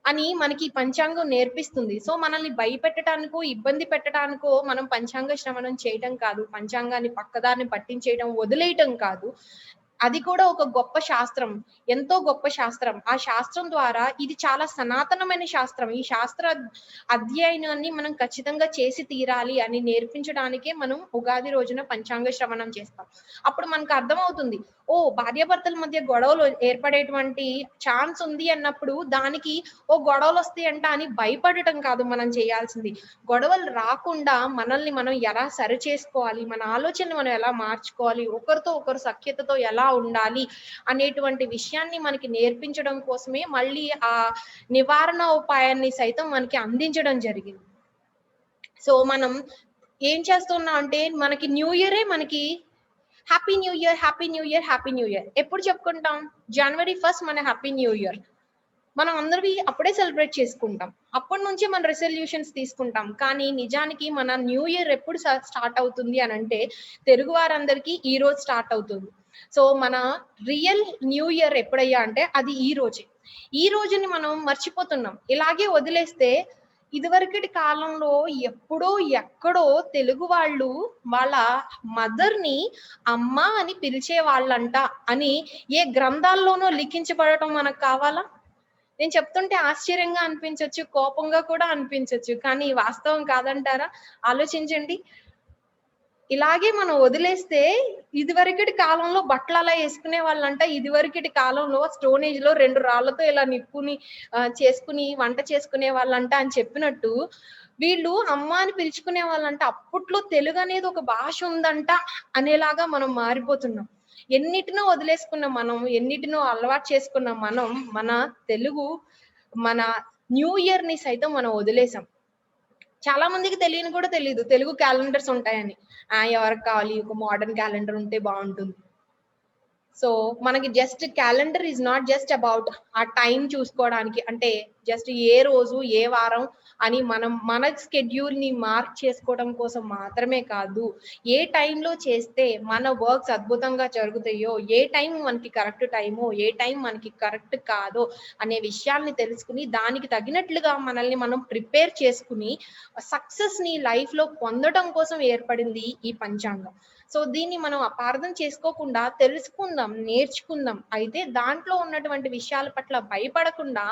అని మనకి పంచాంగం నేర్పిస్తుంది. సో మనల్ని భయపెట్టడానికో, ఇబ్బంది పెట్టడానికో మనం పంచాంగ శ్రవణం చేయటం కాదు. పంచాంగాన్ని పక్కదారిని పట్టించేయడం, వదిలేయటం కాదు. అది కూడా ఒక గొప్ప శాస్త్రం. ఎంతో గొప్ప శాస్త్రం. ఆ శాస్త్రం ద్వారా ఇది చాలా సనాతనమైన శాస్త్రం. ఈ శాస్త్ర అధ్యయనాన్ని మనం ఖచ్చితంగా చేసి తీరాలి అని నేర్పించడానికే మనం ఉగాది రోజున పంచాంగ శ్రవణం చేస్తాం. అప్పుడు మనకు అర్థమవుతుంది. ఓహ్! భార్యాభర్తల మధ్య గొడవలు ఏర్పడేటువంటి ఛాన్స్ ఉంది అన్నప్పుడు దానికి గొడవలొస్తాయంట అని భయపడటం కాదు మనం చేయాల్సింది. గొడవలు రాకుండా మనల్ని మనం ఎలా సరిచేసుకోవాలి, మన ఆలోచనలు మనం ఎలా మార్చుకోవాలి, ఒకరితో ఒకరు సఖ్యతతో ఎలా ఉండాలి అనేటువంటి విషయాన్ని మనకి నేర్పించడం కోసమే మళ్ళీ ఆ నివారణ ఉపాయాన్ని సైతం మనకి అందించడం జరిగింది. సో మనం ఏం చేస్తున్నాం అంటే మనకి న్యూ ఇయరే మనకి happy new year, happy new year, happy new year. ఎప్పుడు చెప్పుకుంటాం? జనవరి 1 మన హ్యాపీ న్యూ ఇయర్. మనం అందరివి అప్పుడే సెలబ్రేట్ చేసుకుంటాం. అప్పటి నుంచే మన రిజల్యూషన్స్ తీసుకుంటాం. కానీ నిజానికి మన న్యూ ఇయర్ ఎప్పుడు స్టార్ట్ అవుతుంది అనంటే తెలుగు వారందరికీ ఈ రోజు స్టార్ట్ అవుతుంది. సో మన రియల్ న్యూ ఇయర్ ఎప్పుడయ్యా అంటే అది ఈ రోజే. ఈ రోజుని మనం మర్చిపోతున్నాం. ఇలాగే వదిలేస్తే ఇదివరకటి కాలంలో ఎప్పుడో ఎక్కడో తెలుగు వాళ్ళు వాళ్ళ మదర్‌ని అమ్మ అని పిలిచేవాళ్ళంట అని ఏ గ్రంథాల్లోనో లిఖించబడటం మనకు కావాలా? నేను చెప్తుంటే ఆశ్చర్యంగా అనిపించొచ్చు, కోపంగా కూడా అనిపించొచ్చు. కానీ వాస్తవం కాదంటారా? ఆలోచించండి. ఇలాగే మనం వదిలేస్తే ఇదివరకటి కాలంలో బట్టలలా యేసుకునేవాళ్ళంట. ఇదివరకటి కాలంలో స్టోన్ ఏజ్‌లో 2 రాళ్ళతో ఇలా నిప్పుని చేసుకొని వంట చేసుకునేవాళ్ళంట అని చెప్పినట్టు, వీళ్ళు అమ్మ అని పిలుచుకునేవాళ్ళంట. అప్పట్లో తెలుగనేది ఒక భాష ఉందంట అనేలాగా మనం మారిపోతున్నాం. ఎన్నిటినో వదిలేసుకున్న మనం, ఎన్నిటినో అలవాటు చేసుకున్న మనం, మన తెలుగు, మన న్యూ ఇయర్‌ని సైతం మనం వదిలేసాం. చాలా మందికి తెలియని కూడా తెలీదు. తెలుగు క్యాలెండర్స్ ఉంటాయని. ఎవరికి కావాలి ఒక మోడర్న్ క్యాలెండర్ ఉంటే బావుంటుంది. సో, మనకి just calendar is not just about ఆ టైం చూసుకోవడానికి. అంటే జస్ట్ ఏ రోజు, ఏ వారం అని మనం మన స్కెడ్యూల్‌ని మార్క్ చేసుకోవడం కోసం మాత్రమే కాదు. ఏ టైంలో చేస్తే మన వర్క్స్ అద్భుతంగా జరుగుతాయో, ఏ టైం మనకి కరెక్ట్ టైమో, ఏ టైం మనకి కరెక్ట్ కాదో అనే విషయాల్ని తెలుసుకొని, దానికి తగినట్లుగా మనల్ని మనం ప్రిపేర్ చేసుకొని, సక్సెస్‌ని లైఫ్‌లో పొందడం కోసం ఏర్పడింది ఈ పంచాంగం. సో దీన్ని మనం అపార్థం చేసుకోకుండా తెలుసుకుందాం, నేర్చుకుందాం. అయితే దాంట్లో ఉన్నటువంటి విషయాల పట్ల భయపడకుండా,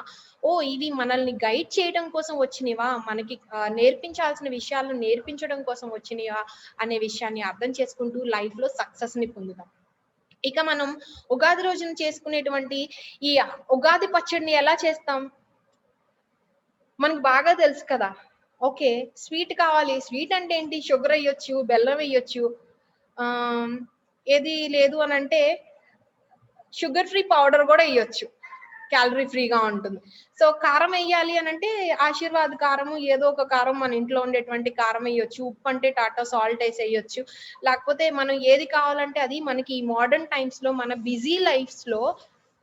ఇవి మనల్ని గైడ్ చేయడం కోసం వచ్చినవా, మనకి నేర్పించాల్సిన విషయాలను నేర్పించడం కోసం వచ్చినవా అనే విషయాన్ని అర్థం చేసుకుంటూ లైఫ్‌లో సక్సెస్‌ని పొందుదాం. ఇక మనం ఉగాది రోజున చేసుకునేటువంటి ఈ ఉగాది పచ్చడిని ఎలా చేస్తాం? మనకు బాగా తెలుసు కదా! ఓకే. స్వీట్ కావాలి. స్వీట్ అంటే ఏంటి? షుగర్ ఎయొచ్చు, బెల్లం ఎయొచ్చు. ఆహ్, ఏది లేదు అనంటే షుగర్ ఫ్రీ పౌడర్ గూడా ఎయొచ్చు. క్యాలరీ ఫ్రీగా ఉంటుంది. సో, కారం ఎయ్యాలి అనంటే ఆశీర్వాద్ కారము ఏదో ఒక కారం మన ఇంట్లో ఉండేటువంటి కారం ఎయొచ్చు. ఉప్పు అంటే టాటా సాల్ట్ ఎసేయొచ్చు. లేకపోతే మనం ఏది కావాలంటే అది మనకి మోడర్న్ టైమ్స్‌లో మన బిజీ లైఫ్స్‌లో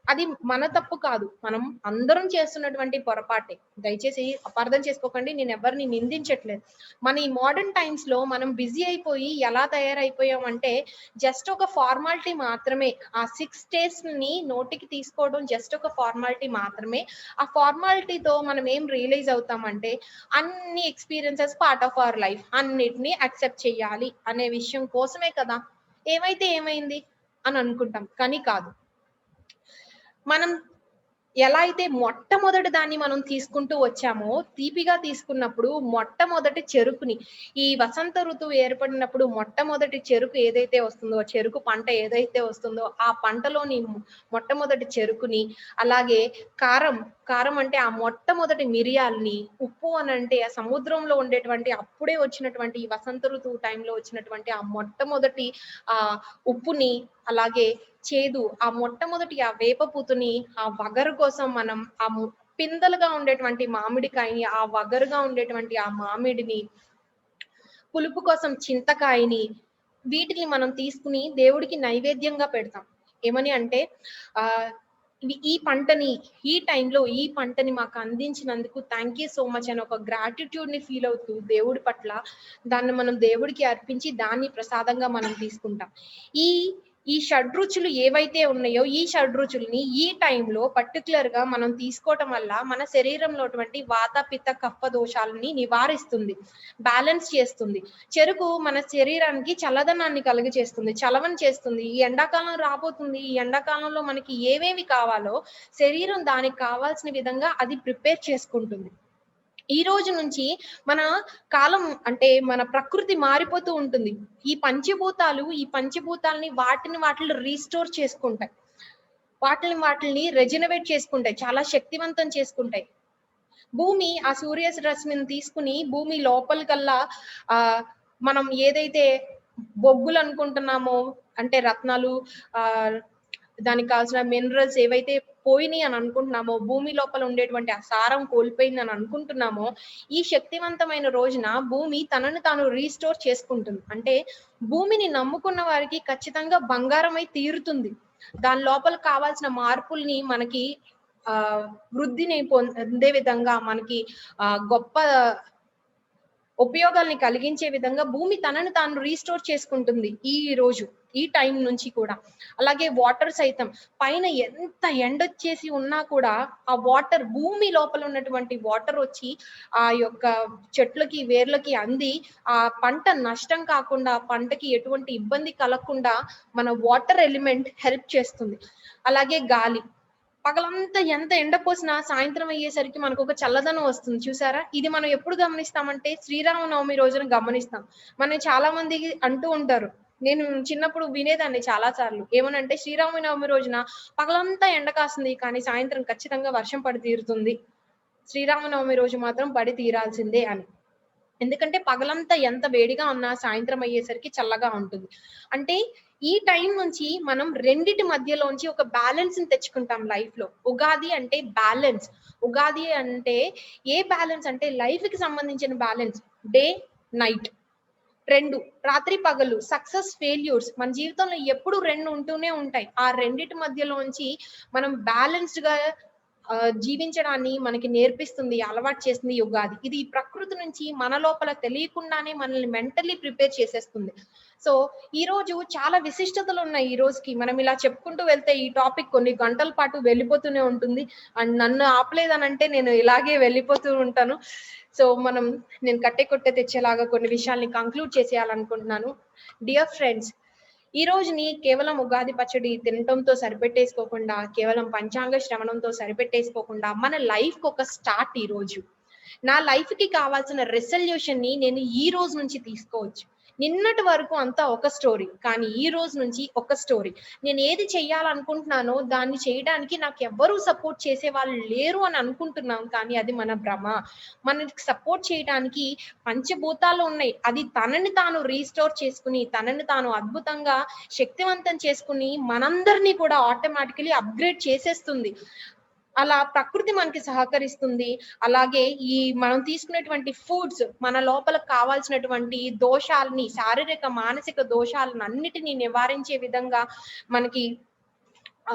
అది మన తప్పు కాదు. మనం అందరం చేస్తున్నటువంటి పొరపాటే. దయచేసి అపార్థం చేసుకోకండి. నేనెవరిని నిందించట్లేదు. మన ఈ మోడర్న్ టైమ్స్‌లో మనం బిజీ అయిపోయి ఎలా తయారైపోయామంటే, జస్ట్ ఒక ఫార్మాలిటీ మాత్రమే. ఆ 6 డేస్‌ని నోటికి తీసుకోవడం జస్ట్ ఒక ఫార్మాలిటీ మాత్రమే. ఆ ఫార్మాలిటీతో మనం ఏం రియలైజ్ అవుతామంటే, అన్ని experiences part of our life. అన్నిటిని యాక్సెప్ట్ చేయాలి అనే విషయం కోసమే కదా! ఏమైతే ఏమైంది అని అనుకుంటాం. కానీ కాదు. మనం ఎలా అయితే మొట్టమొదటి దాన్ని మనం తీసుకుంటూ వచ్చామో, తీపిగా తీసుకున్నప్పుడు మొట్టమొదటి చెరుకుని, ఈ వసంత ఋతువు ఏర్పడినప్పుడు మొట్టమొదటి చెరుకు ఏదైతే వస్తుందో, చెరుకు పంట ఏదైతే వస్తుందో, ఆ పంటలోని మొట్టమొదటి చెరుకుని, అలాగే కారం, కారం అంటే ఆ మొట్టమొదటి మిరియాల్ని, ఉప్పు అనంటే ఆ సముద్రంలో ఉండేటువంటి అప్పుడే వచ్చినటువంటి ఈ వసంత ఋతువు టైంలో వచ్చినటువంటి ఆ మొట్టమొదటి ఆహ్, ఉప్పుని, అలాగే చేదు, ఆ మొట్టమొదటి ఆ వేప పూతని, ఆ వగరు కోసం మనం పిందెలుగా ఉండేటువంటి మామిడికాయని, ఆ వగరుగా ఉండేటువంటి ఆ మామిడిని, పులుపు కోసం చింతకాయని, వీటిని మనం తీసుకొని దేవుడికి నైవేద్యంగా పెడతాం. ఏమని అంటే ఆహ్, ఈ పంటని, ఈ టైంలో ఈ పంటని మాకు అందించినందుకు థాంక్ యూ సో మచ్ అని ఒక గ్రాటిట్యూడ్‌ని ఫీల్ అవుతూ దేవుడి పట్ల దాన్ని మనం దేవుడికి అర్పించి దాన్ని ప్రసాదంగా మనం తీసుకుంటాం. ఈ ఈ షడ్రుచులు ఏవైతే ఉన్నాయో, ఈ షడ్రుచుల్ని ఈ టైంలో పర్టిక్యులర్‌గా మనం తీసుకోవటం వల్ల మన శరీరంలో అటువంటి వాత, పిత్త, కఫ దోషాలని నివారిస్తుంది. బ్యాలెన్స్ చేస్తుంది. చెరుకు మన శరీరానికి చల్లదనాన్ని కలుగజేస్తుంది. చలవని చేస్తుంది. ఈ ఎండాకాలం రాబోతుంది. ఈ ఎండాకాలంలో మనకి ఏవేవి కావాలో శరీరం దానికి కావాల్సిన విధంగా అది ప్రిపేర్ చేసుకుంటుంది. ఈ రోజు నుంచి మన కాలం అంటే మన ప్రకృతి మారిపోతూ ఉంటుంది. ఈ పంచభూతాల్ని వాటిని రీస్టోర్ చేసుకుంటాయి. వాటిల్ని రెజెనరేట్ చేసుకుంటాయి. చాలా శక్తివంతం చేసుకుంటాయి. భూమి ఆ సూర్యరశ్మిని తీసుకొని భూమి లోపలికల్లా ఆహ్, మనం ఏదైతే బొగ్గులనుకుంటున్నామో అంటే రత్నాలు ఆహ్, దానికి కావాల్సిన మినరల్స్ ఏవైతే పోయినాయి అని అనుకుంటున్నామో, భూమి లోపల ఉండేటువంటి ఆ సారం కోల్పోయిందని అనుకుంటున్నామో, ఈ శక్తివంతమైన రోజున భూమి తనను తాను రీస్టోర్ చేసుకుంటుంది. అంటే భూమిని నమ్ముకున్న వారికి ఖచ్చితంగా బంగారమై తీరుతుంది. దాని లోపల కావాల్సిన మార్పుల్ని మనకి ఆహ్, వృద్ధిని పొందే విధంగా మనకి గొప్ప ఉపయోగాల్ని కలిగించే విధంగా భూమి తనను తాను రీస్టోర్ చేసుకుంటుంది ఈ రోజు. ఈ టైం నుంచి కూడా. అలాగే వాటర్ సైతం పైన ఎంత ఎండొచ్చేసి ఉన్నా కూడా ఆ వాటర్ భూమి లోపల ఉన్నటువంటి వాటర్ వచ్చి ఆ యొక్క చెట్లకి, వేర్లకి అంది ఆ పంట నష్టం కాకుండా, పంటకి ఎటువంటి ఇబ్బంది కలగకుండా మన వాటర్ ఎలిమెంట్ హెల్ప్ చేస్తుంది. అలాగే గాలి. పగలంతా ఎంత ఎండ పోసినా సాయంత్రం అయ్యేసరికి మనకొక చల్లదనం వస్తుంది చూసారా? ఇది మనం ఎప్పుడు గమనిస్తామంటే శ్రీరామనవమి రోజున గమనిస్తాం. మనం చాలా మంది అంటూ ఉంటారు. నేను చిన్నప్పుడు వినేదాన్ని చాలా సార్లు. ఏమనంటే శ్రీరామనవమి రోజున పగలంతా ఎండ కాస్తుంది. కానీ సాయంత్రం ఖచ్చితంగా వర్షం పడి తీరుతుంది. శ్రీరామనవమి రోజు మాత్రం పడి తీరాల్సిందే అని. ఎందుకంటే పగలంతా ఎంత వేడిగా ఉన్నా సాయంత్రం అయ్యేసరికి చల్లగా ఉంటుంది. అంటే ఈ టైం నుంచి మనం రెండిటి మధ్యలోంచి ఒక బ్యాలెన్స్‌ని తెచ్చుకుంటాం లైఫ్‌లో. ఉగాది అంటే బ్యాలెన్స్. ఉగాది అంటే ఏ బ్యాలెన్స్ అంటే లైఫ్‌కి సంబంధించిన బ్యాలెన్స్. డే, నైట్ 2 రాత్రి, పగలు సక్సెస్, ఫెయిల్యూర్స్ మన జీవితంలో ఎప్పుడు 2 ఉంటూనే ఉంటాయి. ఆ రెండిటి మధ్యలోంచి మనం బ్యాలెన్స్‌డ్‌గా జీవించడాన్ని మనకి నేర్పిస్తుంది, అలవాటు చేస్తుంది ఈ ఉగాది. ఇది ఈ ప్రకృతి నుంచి మన లోపల తెలియకుండానే మనల్ని మెంటల్లీ ప్రిపేర్ చేసేస్తుంది. సో, ఈరోజు చాలా విశిష్టతలున్నాయి ఈ రోజుకి. మనం ఇలా చెప్పుకుంటూ వెళ్తే ఈ టాపిక్ కొన్ని గంటల పాటు వెళ్ళిపోతూనే ఉంటుంది. అండ్ నన్ను ఆపలేదనంటే నేను ఇలాగే వెళ్ళిపోతూ ఉంటాను. సో, నేను కట్టే కొట్టే తెచ్చేలాగా కొన్ని విషయాల్ని కంక్లూడ్ చేసేయాలనుకుంటున్నాను. డియర్ ఫ్రెండ్స్, ఈ రోజుని కేవలం ఉగాది పచ్చడి తినటంతో సరిపెట్టేసుకోకుండా, కేవలం పంచాంగ శ్రవణంతో సరిపెట్టేసుకోకుండా, మన లైఫ్‌కి ఒక స్టార్ట్ ఈ రోజు. నా లైఫ్‌కి కావాల్సిన రిజల్యూషన్‌ని నేను ఈ రోజు నుంచి తీసుకోవచ్చు. నిన్నటి వరకు అంతా ఒక స్టోరీ. కానీ ఈ రోజు నుంచి ఒక స్టోరీ. నేను ఏది చేయాలనుకుంటున్నానో దాన్ని చేయడానికి నాకెవ్వరూ సపోర్ట్ చేసేవాళ్ళు లేరు అని అనుకుంటున్నాం. కానీ అది మన భ్రమ. మనకి సపోర్ట్ చేయటానికి పంచభూతాలు ఉన్నాయి. అది తనని తాను రీస్టోర్ చేసుకొని, తనని తాను అద్భుతంగా శక్తివంతం చేసుకొని, మనందరిని కూడా ఆటోమేటికల్లీ అప్‌గ్రేడ్ చేసేస్తుంది. అలా ప్రకృతి మనకి సహకరిస్తుంది. అలాగే మనం తీసుకునేటువంటి ఫుడ్స్ మన లోపల కావాల్సినటువంటి దోషాల్ని, శారీరక, మానసిక దోషాలనన్నిటిని నివారించే విధంగా మనకి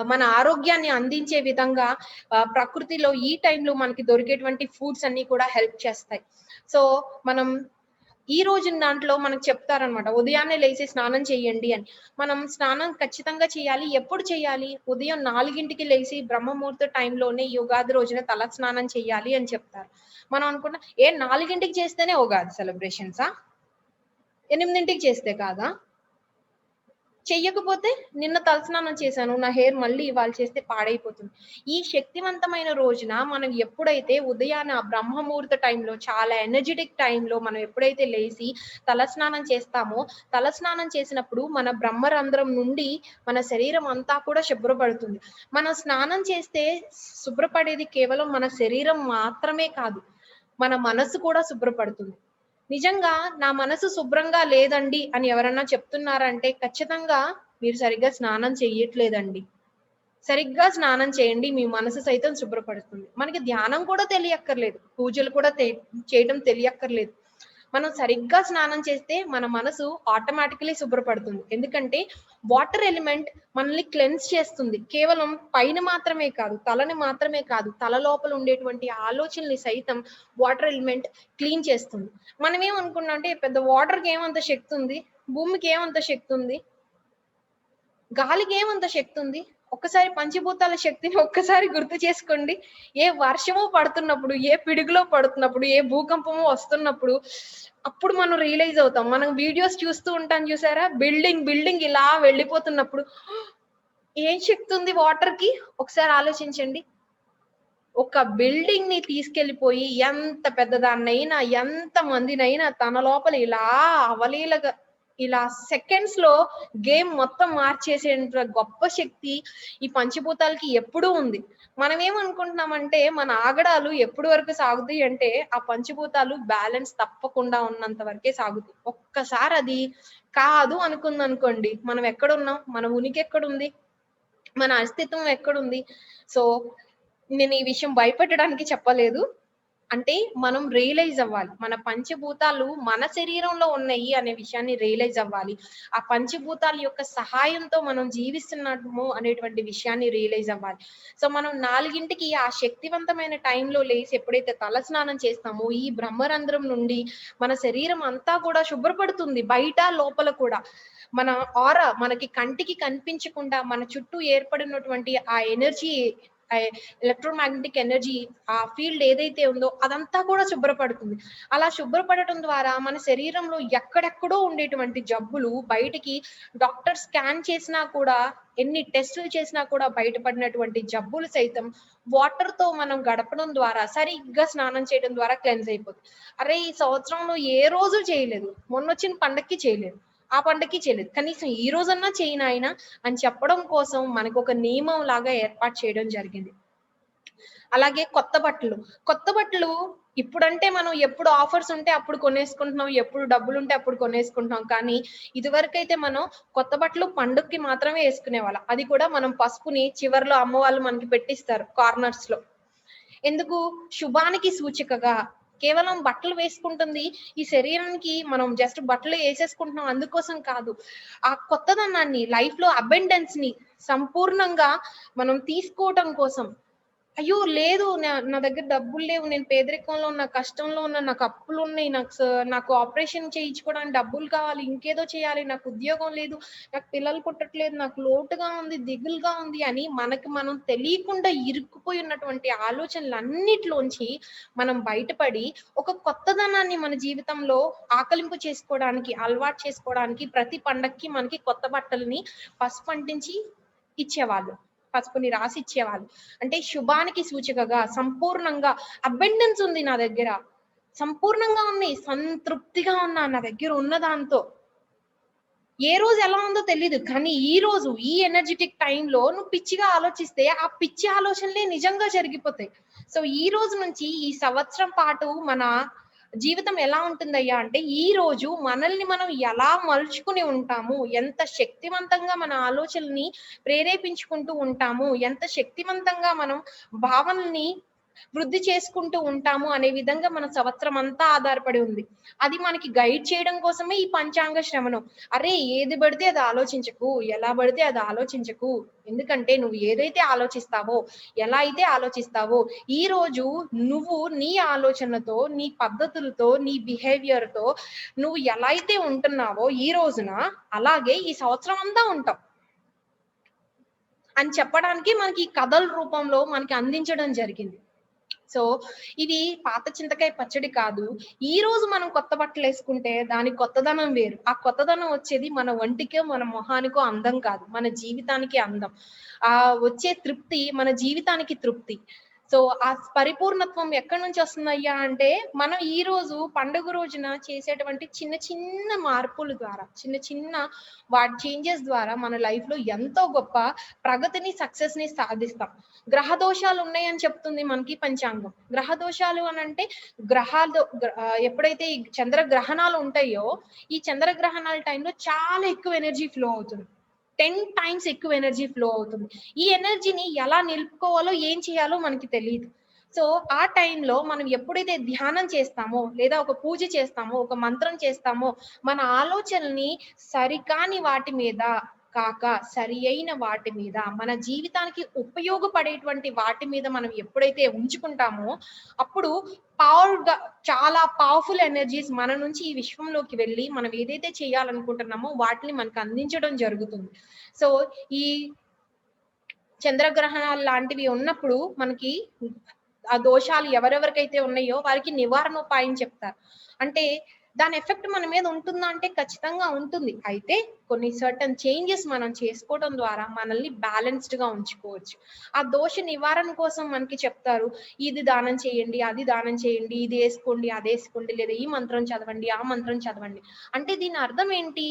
మన ఆరోగ్యాన్ని అందించే విధంగా ప్రకృతిలో ఈ టైంలో మనకి దొరికేటువంటి ఫుడ్స్ అన్నీ కూడా హెల్ప్ చేస్తాయి. సో, మనం ఈ రోజున దాంట్లో మనకు చెప్తారనమాట. ఉదయాన్నే లేసి స్నానం చేయండి అని. మనం స్నానం ఖచ్చితంగా చేయాలి. ఎప్పుడు చేయాలి? ఉదయం 4కి లేసి బ్రహ్మముహూర్త టైంలోనే ఈ ఉగాది రోజున తల స్నానం చేయాలి అని చెప్తారు. మనం అనుకున్నాం, ఏ 4కి చేస్తేనే ఉగాది సెలబ్రేషన్సా? 8కి చేస్తే కాదా? చెయ్యకపోతే నిన్న తలస్నానం చేశాను. నా హెయిర్ మళ్ళీ ఇవాళ చేస్తే పాడైపోతుంది. ఈ శక్తివంతమైన రోజున మనం ఎప్పుడైతే ఉదయాన బ్రహ్మముహూర్త టైంలో చాలా ఎనర్జిటిక్ టైంలో మనం ఎప్పుడైతే లేసి తలస్నానం చేస్తామో, తలస్నానం చేసినప్పుడు మన బ్రహ్మరంధ్రం నుండి మన శరీరం అంతా కూడా శుభ్రపడుతుంది. మనం స్నానం చేస్తే శుభ్రపడేది కేవలం మన శరీరం మాత్రమే కాదు. మన మనసు కూడా శుభ్రపడుతుంది. నిజంగా నా మనసు శుభ్రంగా లేదండి అని ఎవరన్నా చెప్తున్నారంటే ఖచ్చితంగా మీరు సరిగ్గా స్నానం చెయ్యట్లేదండి. సరిగ్గా స్నానం చేయండి. మీ మనసు సైతం శుభ్రపడుతుంది. మనకి ధ్యానం కూడా తెలియక్కర్లేదు. పూజలు కూడా చేయటం తెలియక్కర్లేదు. మనం సరిగ్గా స్నానం చేస్తే మన మనసు ఆటోమేటికల్లీ శుభ్రపడుతుంది. ఎందుకంటే వాటర్ ఎలిమెంట్ మనల్ని క్లెన్స్ చేస్తుంది. కేవలం పైన మాత్రమే కాదు, తలని మాత్రమే కాదు, తల లోపల ఉండేటువంటి ఆలోచనల్ని సైతం వాటర్ ఎలిమెంట్ క్లీన్ చేస్తుంది. మనం ఏమనుకున్నాం అంటే పెద్ద వాటర్‌కి ఏమంత శక్తి ఉంది? భూమికి ఏమంత శక్తి ఉంది? గాలికి ఏమంత శక్తి ఉంది? ఒక్కసారి పంచభూతాల శక్తిని ఒక్కసారి గుర్తు చేసుకోండి. ఏ వర్షమో పడుతున్నప్పుడు, ఏ పిడుగులో పడుతున్నప్పుడు, ఏ భూకంపమో వస్తున్నప్పుడు అప్పుడు మనం రియలైజ్ అవుతాం. మనం వీడియోస్ చూస్తూ ఉంటాం చూసారా? బిల్డింగ్ ఇలా వెళ్ళిపోతున్నప్పుడు ఏం శక్తి ఉంది వాటర్‌కి? ఒకసారి ఆలోచించండి. ఒక బిల్డింగ్‌ని తీసుకెళ్ళిపోయి ఎంత పెద్దదాన్నైనా, ఎంత మందినైనా తన లోపల ఇలా అవలీలగా ఇలా సెకండ్స్‌లో గేమ్ మొత్తం మార్చేసేంత గొప్ప శక్తి ఈ పంచభూతాలకి ఎప్పుడూ ఉంది. మనమేమనుకుంటున్నామంటే మన ఆగడాలు ఎప్పటి వరకు సాగుతాయి అంటే ఆ పంచభూతాలు బ్యాలెన్స్ తప్పకుండా ఉన్నంత వరకే సాగుతాయి. ఒక్కసారి అది కాదు అనుకుందనుకోండి మనం ఎక్కడున్నాం? మన ఉనికి ఎక్కడుంది? మన అస్తిత్వం ఎక్కడుంది? సో, నేను ఈ విషయం భయపెట్టడానికి చెప్పలేదు. అంటే మనం రియలైజ్ అవ్వాలి. మన పంచభూతాలు మన శరీరంలో ఉన్నాయి అనే విషయాన్ని రియలైజ్ అవ్వాలి. ఆ పంచభూతాల యొక్క సహాయంతో మనం జీవిస్తున్నాము అనేటువంటి విషయాన్ని రియలైజ్ అవ్వాలి. సో, మనం 4కి ఆ శక్తివంతమైన టైంలో లేసి ఎప్పుడైతే తలస్నానం చేస్తామో, ఈ బ్రహ్మరంధ్రం నుండి మన శరీరం అంతా కూడా శుభ్రపడుతుంది. బయట, లోపల కూడా. మన ఆరా మనకి కంటికి కనిపించకుండా మన చుట్టూ ఏర్పడినటువంటి ఆ ఎనర్జీ ఎలక్ట్రోమాగ్నెటిక్ ఎనర్జీ ఆ ఫీల్డ్ ఏదైతే ఉందో అదంతా కూడా శుభ్రపడుతుంది. అలా శుభ్రపడటం ద్వారా మన శరీరంలో ఎక్కడెక్కడో ఉండేటువంటి జబ్బులు బయటికి డాక్టర్ స్కాన్ చేసినా కూడా ఎన్ని టెస్టులు చేసినా కూడా బయటపడినటువంటి జబ్బులు సైతం వాటర్ తో మనం గడపడం ద్వారా సరిగ్గా స్నానం చేయడం ద్వారా క్లెన్స్ అయిపోతుంది. అరే ఈ సంవత్సరంలో ఏ రోజు చేయలేదు, మొన్నొచ్చిన పండక్కి చేయలేదు, ఆ పండక్కి చేయలేదు, కనీసం ఈ రోజన్నా చేయి నాయనా అని చెప్పడం కోసం మనకు ఒక నియమం లాగా ఏర్పాటు చేయడం జరిగింది. అలాగే కొత్త బట్టలు. కొత్త బట్టలు ఇప్పుడంటే మనం ఎప్పుడు ఆఫర్స్ ఉంటే అప్పుడు కొనేసుకుంటున్నాం. ఎప్పుడు డబ్బులుంటే అప్పుడు కొనేసుకుంటున్నాం. కానీ ఇదివరకైతే మనం కొత్త బట్టలు పండుగకి మాత్రమే యేసుకునేవాళ్ళం. అది కూడా మనం పసుపుని చివర్లో అమ్మవాళ్ళు మనకి పెట్టిస్తారు కార్నర్స్‌లో. ఎందుకు? శుభానికి సూచికగా. కేవలం బట్టలు వేసుకుంటుంది ఈ శరీరానికి మనం జస్ట్ బట్టలు యేసేసుకుంటున్నాం అందుకోసం కాదు. ఆ కొత్తదనాన్ని లైఫ్‌లో అబండెన్స్‌ని సంపూర్ణంగా మనం తీసుకోవటం కోసం. అయ్యో! లేదు నా దగ్గర డబ్బులు లేవు. నేను పేదరికంలో ఉన్నా, కష్టంలో ఉన్నా, నాకు అప్పులున్నాయి. నాకు ఆపరేషన్ చేయించుకోవడానికి డబ్బులు కావాలి. ఇంకేదో చేయాలి. నాకు ఉద్యోగం లేదు. నాకు పిల్లలు పుట్టట్లేదు. నాకు లోటుగా ఉంది, దిగులుగా ఉంది అని మనకి మనం తెలియకుండా ఇరుక్కుపోయి ఉన్నటువంటి ఆలోచనలన్నిటిలోంచి మనం బయటపడి ఒక కొత్తదనాన్ని మన జీవితంలో ఆకలింపు చేసుకోవడానికి, అలవాటు చేసుకోవడానికి ప్రతి పండక్కి మనకి కొత్త బట్టలని పసుపు అంటించి ఇచ్చేవాళ్ళు. పసుపుని రాసిచ్చేవాళ్ళు. అంటే శుభానికి సూచికగా సంపూర్ణంగా అబండెన్స్ ఉంది నా దగ్గర. సంపూర్ణంగా ఉంది. సంతృప్తిగా ఉన్నా నా దగ్గర ఉన్న దాంతో. ఏ రోజు ఎలా ఉందో తెలీదు. కానీ ఈ రోజు ఈ ఎనర్జిటిక్ టైంలో నువ్వు పిచ్చిగా ఆలోచిస్తే ఆ పిచ్చి ఆలోచనలే నిజంగా జరిగిపోతాయి. సో, ఈ రోజు నుంచి ఈ సంవత్సరం పాటు మన జీవితం ఎలా ఉంటుందయ్యా అంటే, ఈ రోజు మనల్ని మనం ఎలా మలుచుకుని ఉంటాము, ఎంత శక్తివంతంగా మన ఆలోచనల్ని ప్రేరేపించుకుంటూ ఉంటాము, ఎంత శక్తివంతంగా మనం భావనల్ని వృద్ధి చేసుకుంటూ ఉంటాము అనే విధంగా మన సంవత్సరం అంతా ఆధారపడి ఉంది. అది మనకి గైడ్ చేయడం కోసమే ఈ పంచాంగ శ్రవణం. అరే! ఏది పడితే అది ఆలోచించకు, ఎలా పడితే అది ఆలోచించకు. ఎందుకంటే నువ్వు ఏదైతే ఆలోచిస్తావో, ఎలా అయితే ఆలోచిస్తావో, ఈరోజు నువ్వు నీ ఆలోచనలతో, నీ పద్ధతులతో, నీ బిహేవియర్‌తో నువ్వు ఎలా అయితే ఉంటున్నావో ఈ రోజున, అలాగే ఈ సంవత్సరం అంతా ఉంటావు అని చెప్పడానికి మనకి ఈ కథల రూపంలో మనకి అందించడం జరిగింది. సో, ఇది పాత చింతకాయ పచ్చడి కాదు. ఈరోజు మనం కొత్త బట్టలేసుకుంటే దాని కొత్తదనం వేరు. ఆ కొత్తదనం వచ్చేది మన ఒంటికో, మన మొహానికో అందం కాదు. మన జీవితానికి అందం. వచ్చే తృప్తి మన జీవితానికి తృప్తి. సో, ఆ పరిపూర్ణత్వం ఎక్కడి నుంచి వస్తుందయ్యా అంటే, మనం ఈరోజు పండుగ రోజున చేసేటువంటి చిన్న చిన్న మార్పుల ద్వారా, చిన్న చిన్న వాటి చేంజెస్ ద్వారా మన లైఫ్‌లో ఎంతో గొప్ప ప్రగతిని, సక్సెస్‌ని సాధిస్తాం. గ్రహ దోషాలు ఉన్నాయని చెప్తుంది మనకి పంచాంగం. గ్రహ దోషాలు అనంటే ఎప్పుడైతే ఈ చంద్రగ్రహణాలు ఉంటాయో, ఈ చంద్రగ్రహణాల టైంలో చాలా ఎక్కువ ఎనర్జీ ఫ్లో అవుతుంది. 10 టైమ్స్ ఎక్కువ ఎనర్జీ ఫ్లో అవుతుంది. ఈ ఎనర్జీని ఎలా నిలుపుకోవాలో, ఏం చేయాలో మనకి తెలీదు. సో, ఆ టైంలో మనం ఎప్పుడైతే ధ్యానం చేస్తామో, లేదా ఒక పూజ చేస్తామో, ఒక మంత్రం చేస్తామో, మన ఆలోచనల్ని సరికాని వాటి మీద కాక, సరి అయిన వాటి మీద, మన జీవితానికి ఉపయోగపడేటువంటి వాటి మీద మనం ఎప్పుడైతే ఉంచుకుంటామో, అప్పుడు పవర్‌గా చాలా పవర్‌ఫుల్ ఎనర్జీస్ మన నుంచి ఈ విశ్వంలోకి వెళ్ళి, మనం ఏదైతే చేయాలనుకుంటున్నామో వాటిని మనకు అందించడం జరుగుతుంది. సో, ఈ చంద్రగ్రహణాలు లాంటివి ఉన్నప్పుడు మనకి ఆ దోషాలు ఎవరెవరికైతే ఉన్నాయో వారికి నివారణోపాయం చెప్తారు. అంటే దాని ఎఫెక్ట్ మన మీద ఉంటుందా అంటే ఖచ్చితంగా ఉంటుంది. అయితే కొన్ని సర్టెన్ చేంజెస్ మనం చేసుకోవడం ద్వారా మనల్ని బ్యాలెన్స్‌డ్‌గా ఉంచుకోవచ్చు. ఆ దోష నివారణ కోసం మనకి చెప్తారు. ఇది దానం చేయండి, అది దానం చేయండి, ఇది ఏసుకోండి, అదేసుకోండి, లేదా ఈ మంత్రం చదవండి, ఆ మంత్రం చదవండి. అంటే దీని అర్థం ఏంటి?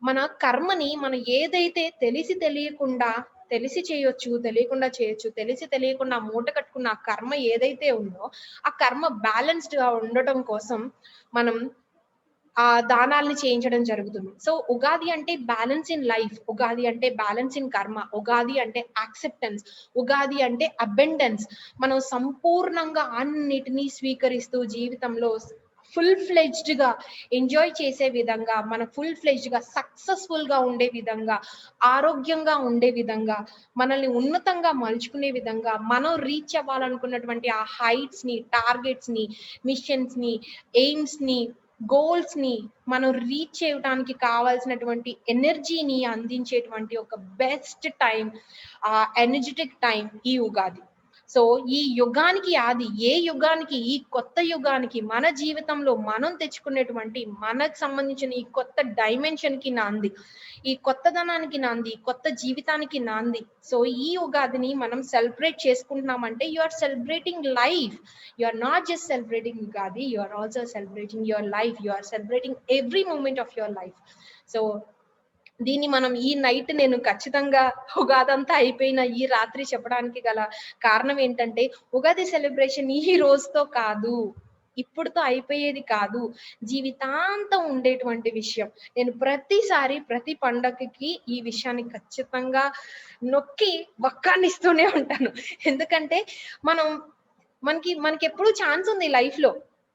మన కర్మని మనం ఏదైతే తెలిసి తెలియకుండా తెలిసి చేయొచ్చు, తెలియకుండా చేయొచ్చు. తెలిసి తెలియకుండా మూట కట్టుకున్న ఆ కర్మ ఏదైతే ఉందో, ఆ కర్మ బ్యాలెన్స్‌డ్‌గా ఉండటం కోసం మనం ఆ దానాల్ని చేయించడం జరుగుతుంది. సో, ఉగాది అంటే బ్యాలెన్స్ ఇన్ లైఫ్. ఉగాది అంటే బ్యాలెన్స్ ఇన్ కర్మ. ఉగాది అంటే యాక్సెప్టెన్స్. ఉగాది అంటే అబెండెన్స్. మనం సంపూర్ణంగా అన్నిటిని స్వీకరిస్తూ జీవితంలో ఫుల్ ఫ్లెడ్జ్డ్‌గా ఎంజాయ్ చేసే విధంగా, మన ఫుల్ ఫ్లెడ్జ్డ్‌గా సక్సెస్‌ఫుల్‌గా ఉండే విధంగా, ఆరోగ్యంగా ఉండే విధంగా, మనల్ని ఉన్నతంగా మలుచుకునే విధంగా, మనం రీచ్ అవ్వాలనుకున్నటువంటి ఆ హైట్స్‌ని, టార్గెట్స్‌ని, మిషన్స్‌ని, ఎయిమ్స్‌ని, గోల్స్‌ని మనం రీచ్ చేయడానికి కావాల్సినటువంటి ఎనర్జీని అందించేటువంటి ఒక బెస్ట్ టైం, ఎనర్జిటిక్ టైం ఈ ఉగాది. సో, ఈ యుగానికి ఆది, ఏ యుగానికి, ఈ కొత్త యుగానికి మన జీవితంలో మనం తెచ్చుకునేటువంటి మనకు సంబంధించిన ఈ కొత్త డైమెన్షన్‌కి నాంది. ఈ కొత్తదనానికి నాంది, కొత్త జీవితానికి నాంది. సో, ఈ ఉగాదిని మనం సెలబ్రేట్ చేసుకుంటున్నామంటే you are celebrating life. You are not just celebrating Ugadi, you are also celebrating your life. You are celebrating every moment of your life. So, దీన్ని మనం ఈ నైట్ నేను ఖచ్చితంగా ఉగాదంతా అయిపోయిన ఈ రాత్రి చెప్పడానికి గల కారణం ఏంటంటే, ఉగాది సెలబ్రేషన్ ఈ రోజుతో కాదు. ఇప్పుడుతో అయిపోయేది కాదు. జీవితాంతం ఉండేటువంటి విషయం. నేను ప్రతిసారి ప్రతి పండగకి ఈ విషయాన్ని ఖచ్చితంగా నొక్కి వక్కాణిస్తూనే ఉంటాను. ఎందుకంటే మనం మనకెప్పుడు ఛాన్స్ ఉంది లైఫ్‌లో.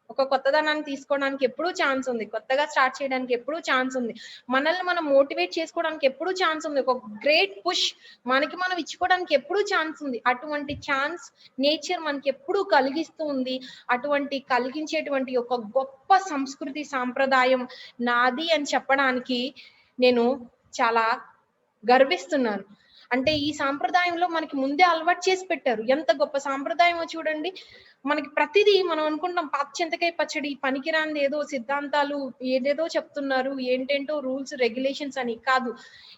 ఒక కొత్తదనాన్ని తీసుకోవడానికి ఎప్పుడూ ఛాన్స్ ఉంది. కొత్తగా స్టార్ట్ చేయడానికి ఎప్పుడూ ఛాన్స్ ఉంది. మనల్ని మనం మోటివేట్ చేసుకోవడానికి ఎప్పుడూ ఛాన్స్ ఉంది. ఒక గ్రేట్ పుష్ మనకి మనం ఇచ్చుకోవడానికి ఎప్పుడూ ఛాన్స్ ఉంది. అటువంటి ఛాన్స్ నేచర్ మనకెప్పుడూ కలిగిస్తూ ఉంది. అటువంటి కలిగించేటువంటి ఒక గొప్ప సంస్కృతి, సాంప్రదాయం నాది అని చెప్పడానికి నేను చాలా గర్విస్తున్నాను. అంటే ఈ సాంప్రదాయంలో మనకి ముందే అలవాటు చేసి పెట్టారు. ఎంత గొప్ప సాంప్రదాయమో చూడండి. మనకి ప్రతిదీ మనం అనుకుంటాం పాత చింతకాయ పచ్చడి, పనికిరానిది ఏదో సిద్ధాంతాలు ఏదేదో చెప్తున్నారు. ఏంటేంటో రూల్స్, రెగ్యులేషన్స్ అని. కాదు.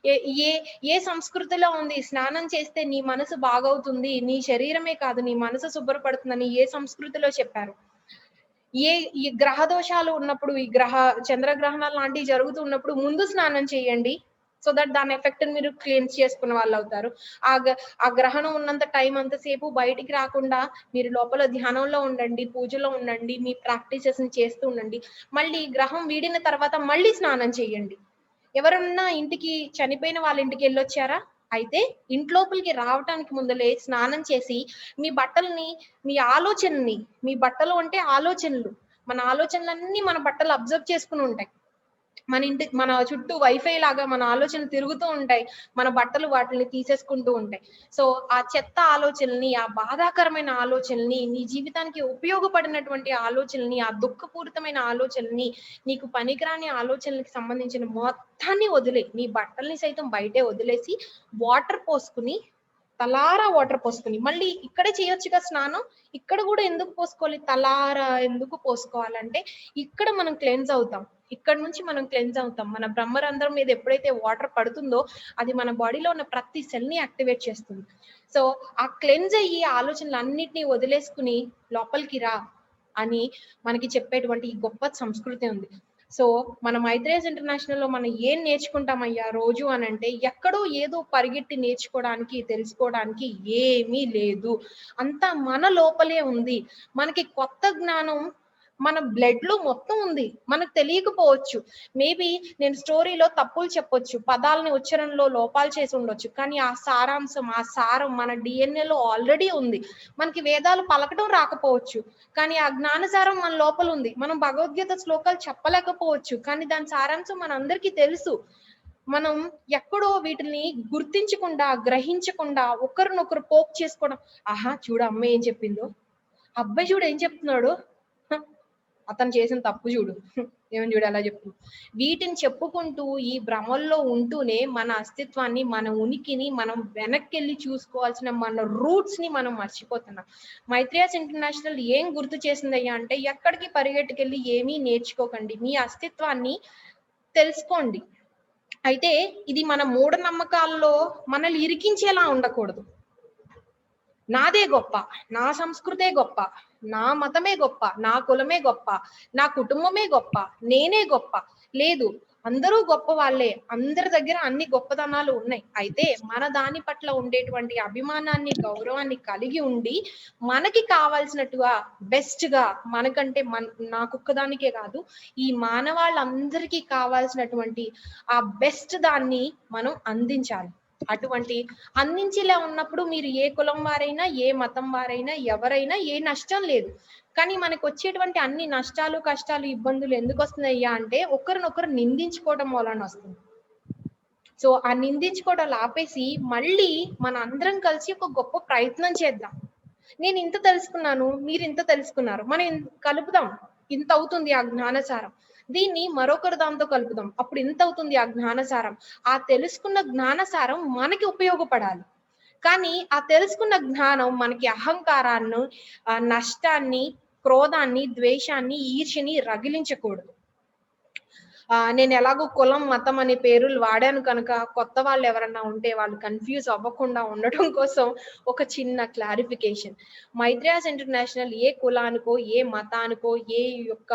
ఏ ఏ ఏ సంస్కృతిలో ఉంది స్నానం చేస్తే నీ మనసు బాగవుతుంది. నీ శరీరమే కాదు నీ మనసు శుభ్రపడుతుందని ఏ సంస్కృతిలో చెప్పారు? ఈ గ్రహ దోషాలు ఉన్నప్పుడు, ఈ చంద్రగ్రహణాలు లాంటివి జరుగుతూ ఉన్నప్పుడు ముందు స్నానం చేయండి. సో దట్ దాని ఎఫెక్ట్‌ని మీరు క్లెన్స్ చేసుకున్న వాళ్ళవుతారు. ఆ గ ఆ గ్రహణం ఉన్నంత టైం అంతసేపు బయటికి రాకుండా మీరు లోపల ధ్యానంలో ఉండండి, పూజలో ఉండండి, మీ ప్రాక్టీసెస్‌ని చేస్తూ ఉండండి. మళ్ళీ గ్రహం వీడిన తర్వాత మళ్ళీ స్నానం చేయండి. ఎవరన్నా ఇంటికి చనిపోయిన వాళ్ళ ఇంటికెళ్ళొచ్చారా? అయితే ఇంట్లోపలికి రావటానికి ముందలే స్నానం చేసి మీ బట్టల్ని, మీ ఆలోచనని, మీ బట్టలు అంటే ఆలోచనలు. మన ఆలోచనలన్నీ మన బట్టలు అబ్జర్వ్ చేసుకొని ఉంటాయి. మన చుట్టూ వైఫై లాగా మన ఆలోచనలు తిరుగుతూ ఉంటాయి. మన బట్టలు వాటిల్ని తీసేసుకుంటూ ఉంటాయి. సో, ఆ చెత్త ఆలోచనల్ని, ఆ బాధాకరమైన ఆలోచనల్ని, నీ జీవితానికి ఉపయోగపడినటువంటి ఆలోచనల్ని, ఆ దుఃఖపూరితమైన ఆలోచనల్ని, నీకు పనికిరాని ఆలోచనలకి సంబంధించిన మొత్తాన్ని వదిలేయి. నీ బట్టల్ని సైతం బయటే వదిలేసి, వాటర్ పోసుకొని, తలారా వాటర్ పోసుకొని, మళ్ళీ ఇక్కడే చేయొచ్చుగా స్నానం. ఇక్కడ గూడా ఎందుకు పోసుకోవాలి? తలారా ఎందుకు పోసుకోవాలంటే, ఇక్కడ మనం క్లెన్స్ అవుతాం. ఇక్కడి నుంచి మనం క్లెన్స్ అవుతాం. మన బ్రహ్మరంధ్రం మీద ఎప్పుడైతే వాటర్ పడుతుందో, అది మన బాడీలో ఉన్న ప్రతి సెల్‌ని యాక్టివేట్ చేస్తుంది. సో, ఆ క్లెన్స్ అయ్యి ఆలోచనలన్నిటిని వదిలేసుకొని లోపలికి రా అని మనకి చెప్పేటువంటి ఈ గొప్ప సంస్కృతి ఉంది. సో, మన మైత్రేయస్ ఇంటర్నేషనల్‌లో మనం ఏం నేర్చుకుంటామయ్యా రోజు అనంటే, ఎక్కడో ఏదో పరిగెట్టి నేర్చుకోవడానికి, తెలుసుకోవడానికి ఏమీ లేదు. అంతా మన లోపలే ఉంది. మనకి కొత్త జ్ఞానం మన బ్లడ్‌లో మొత్తం ఉంది. మనకు తెలియకపోవచ్చు. మేబీ నేను స్టోరీలో తప్పులు చెప్పొచ్చు. పదాలని ఉచ్చారణలో లోపాలు చేసి ఉండొచ్చు. కానీ ఆ సారాంశం, ఆ సారం మన డీఎన్ఏలో ఆల్రెడీ ఉంది. మనకి వేదాలు పలకడం రాకపోవచ్చు. కానీ ఆ జ్ఞానసారం మన లోపల ఉంది. మనం భగవద్గీత శ్లోకాలు చెప్పలేకపోవచ్చు. కానీ దాని సారాంశం మనందరికీ తెలుసు. మనం ఎక్కడో వీటిని గుర్తించకుండా, గ్రహించకుండా ఒకరినొకరు పోక్ చేసుకోవడం. ఆహా! చూడు అమ్మ ఏం చెప్పిందో. అబ్బాయి చూడు ఏం చెప్తున్నాడో. అతను చేసిన తప్పు చూడు. ఏమని చూడు ఎలా చెప్తుంది. వీటిని చెప్పుకుంటూ ఈ భ్రమల్లో ఉంటూనే మన అస్తిత్వాన్ని, మన ఉనికిని మనం వెనక్కెళ్ళి చూసుకోవాల్సిన మన రూట్స్‌ని మనం మర్చిపోతున్నాం. మైత్రేయస్ ఇంటర్నేషనల్ ఏం గుర్తు చేసిందయ్యా అంటే, ఎక్కడికి పరిగెట్టుకెళ్ళి ఏమీ నేర్చుకోకండి. మీ అస్తిత్వాన్ని తెలుసుకోండి. అయితే ఇది మన మూఢనమ్మకాల్లో మనల్ని ఇరికించేలా ఉండకూడదు. నాదే గొప్ప, నా సంస్కృతే గొప్ప, నా మతమే గొప్ప, నా కులమే గొప్ప, నా కుటుంబమే గొప్ప, నేనే గొప్ప. లేదు. అందరూ గొప్ప వాళ్ళే. అందరి దగ్గర అన్ని గొప్పతనాలు ఉన్నాయి. అయితే మన దాని పట్ల ఉండేటువంటి అభిమానాన్ని, గౌరవాన్ని కలిగి ఉండి, మనకి కావాల్సినట్టుగా బెస్ట్‌గా మనకంటే నాకొక్కదానికే కాదు, ఈ మానవాళ్ళందరికీ కావాల్సినటువంటి ఆ బెస్ట్ దాన్ని మనం అందించాలి. అటువంటి అందించేలా ఉన్నప్పుడు మీరు ఏ కులం వారైనా, ఏ మతం వారైనా, ఎవరైనా ఏ నష్టం లేదు. కానీ మనకొచ్చేటువంటి అన్ని నష్టాలు, కష్టాలు, ఇబ్బందులు ఎందుకొస్తున్నాయ్యా అంటే ఒకరినొకరు నిందించుకోవడం వలన వస్తుంది. సో, ఆ నిందించుకోవడాలు ఆపేసి మళ్ళీ మనందరం కలిసి ఒక గొప్ప ప్రయత్నం చేద్దాం. నేనింత తెలుసుకున్నాను, మీరింత తెలుసుకున్నారు. మనం కలుపుదాం. ఇంతవుతుంది ఆ జ్ఞానసారం. దీన్ని మరొకరు దాంతో కలుపుదాం. అప్పుడు ఇంతవుతుంది ఆ జ్ఞానసారం. ఆ తెలుసుకున్న జ్ఞానసారం మనకి ఉపయోగపడాలి. కానీ ఆ తెలుసుకున్న జ్ఞానం మనకి అహంకారాన్ని, నష్టాన్ని, క్రోధాన్ని, ద్వేషాన్ని, ఈర్ష్యని రగిలించకూడదు. నేను ఎలాగో కులం, మతం అనే పేరులు వాడాను కనుక కొత్త వాళ్ళెవరన్నా ఉంటే వాళ్ళు కన్‌ఫ్యూజ్ అవ్వకుండా ఉండటం కోసం ఒక చిన్న క్లారిఫికేషన్. మైత్రేయస్ ఇంటర్నేషనల్ ఏ కులానికో, ఏ మతానికో, ఏ యొక్క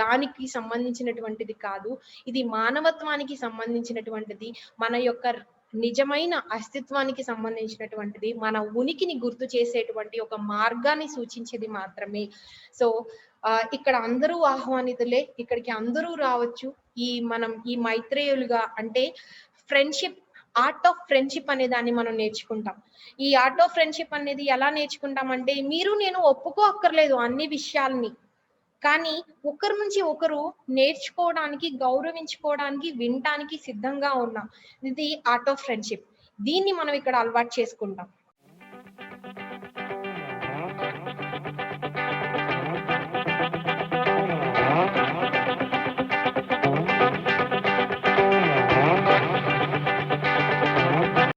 దానికి సంబంధించినటువంటిది కాదు. ఇది మానవత్వానికి సంబంధించినటువంటిది. మన యొక్క నిజమైన అస్తిత్వానికి సంబంధించినటువంటిది. మన ఉనికిని గుర్తు చేసేటువంటి ఒక మార్గాన్ని సూచించేది మాత్రమే. సో, ఇక్కడ అందరూ ఆహ్వానితులే. ఇక్కడికి అందరూ రావచ్చు. ఈ మైత్రేయులుగా అంటే ఫ్రెండ్‌షిప్, ఆర్ట్ ఆఫ్ ఫ్రెండ్‌షిప్ అనే దాన్ని మనం నేర్చుకుంటాం. ఈ ఆర్ట్ ఆఫ్ ఫ్రెండ్‌షిప్ అనేది ఎలా నేర్చుకుంటామంటే మీరు నేను ఒప్పుకోక్కర్లేదు అన్ని విషయాల్ని. కానీ ఒకరి నుంచి ఒకరు నేర్చుకోవడానికి, గౌరవించుకోవడానికి, వినటానికి సిద్ధంగా ఉన్నాం. ఇది ఆర్ట్ ఆఫ్ ఫ్రెండ్‌షిప్. దీన్ని మనం ఇక్కడ అలవాటు చేసుకుంటాం.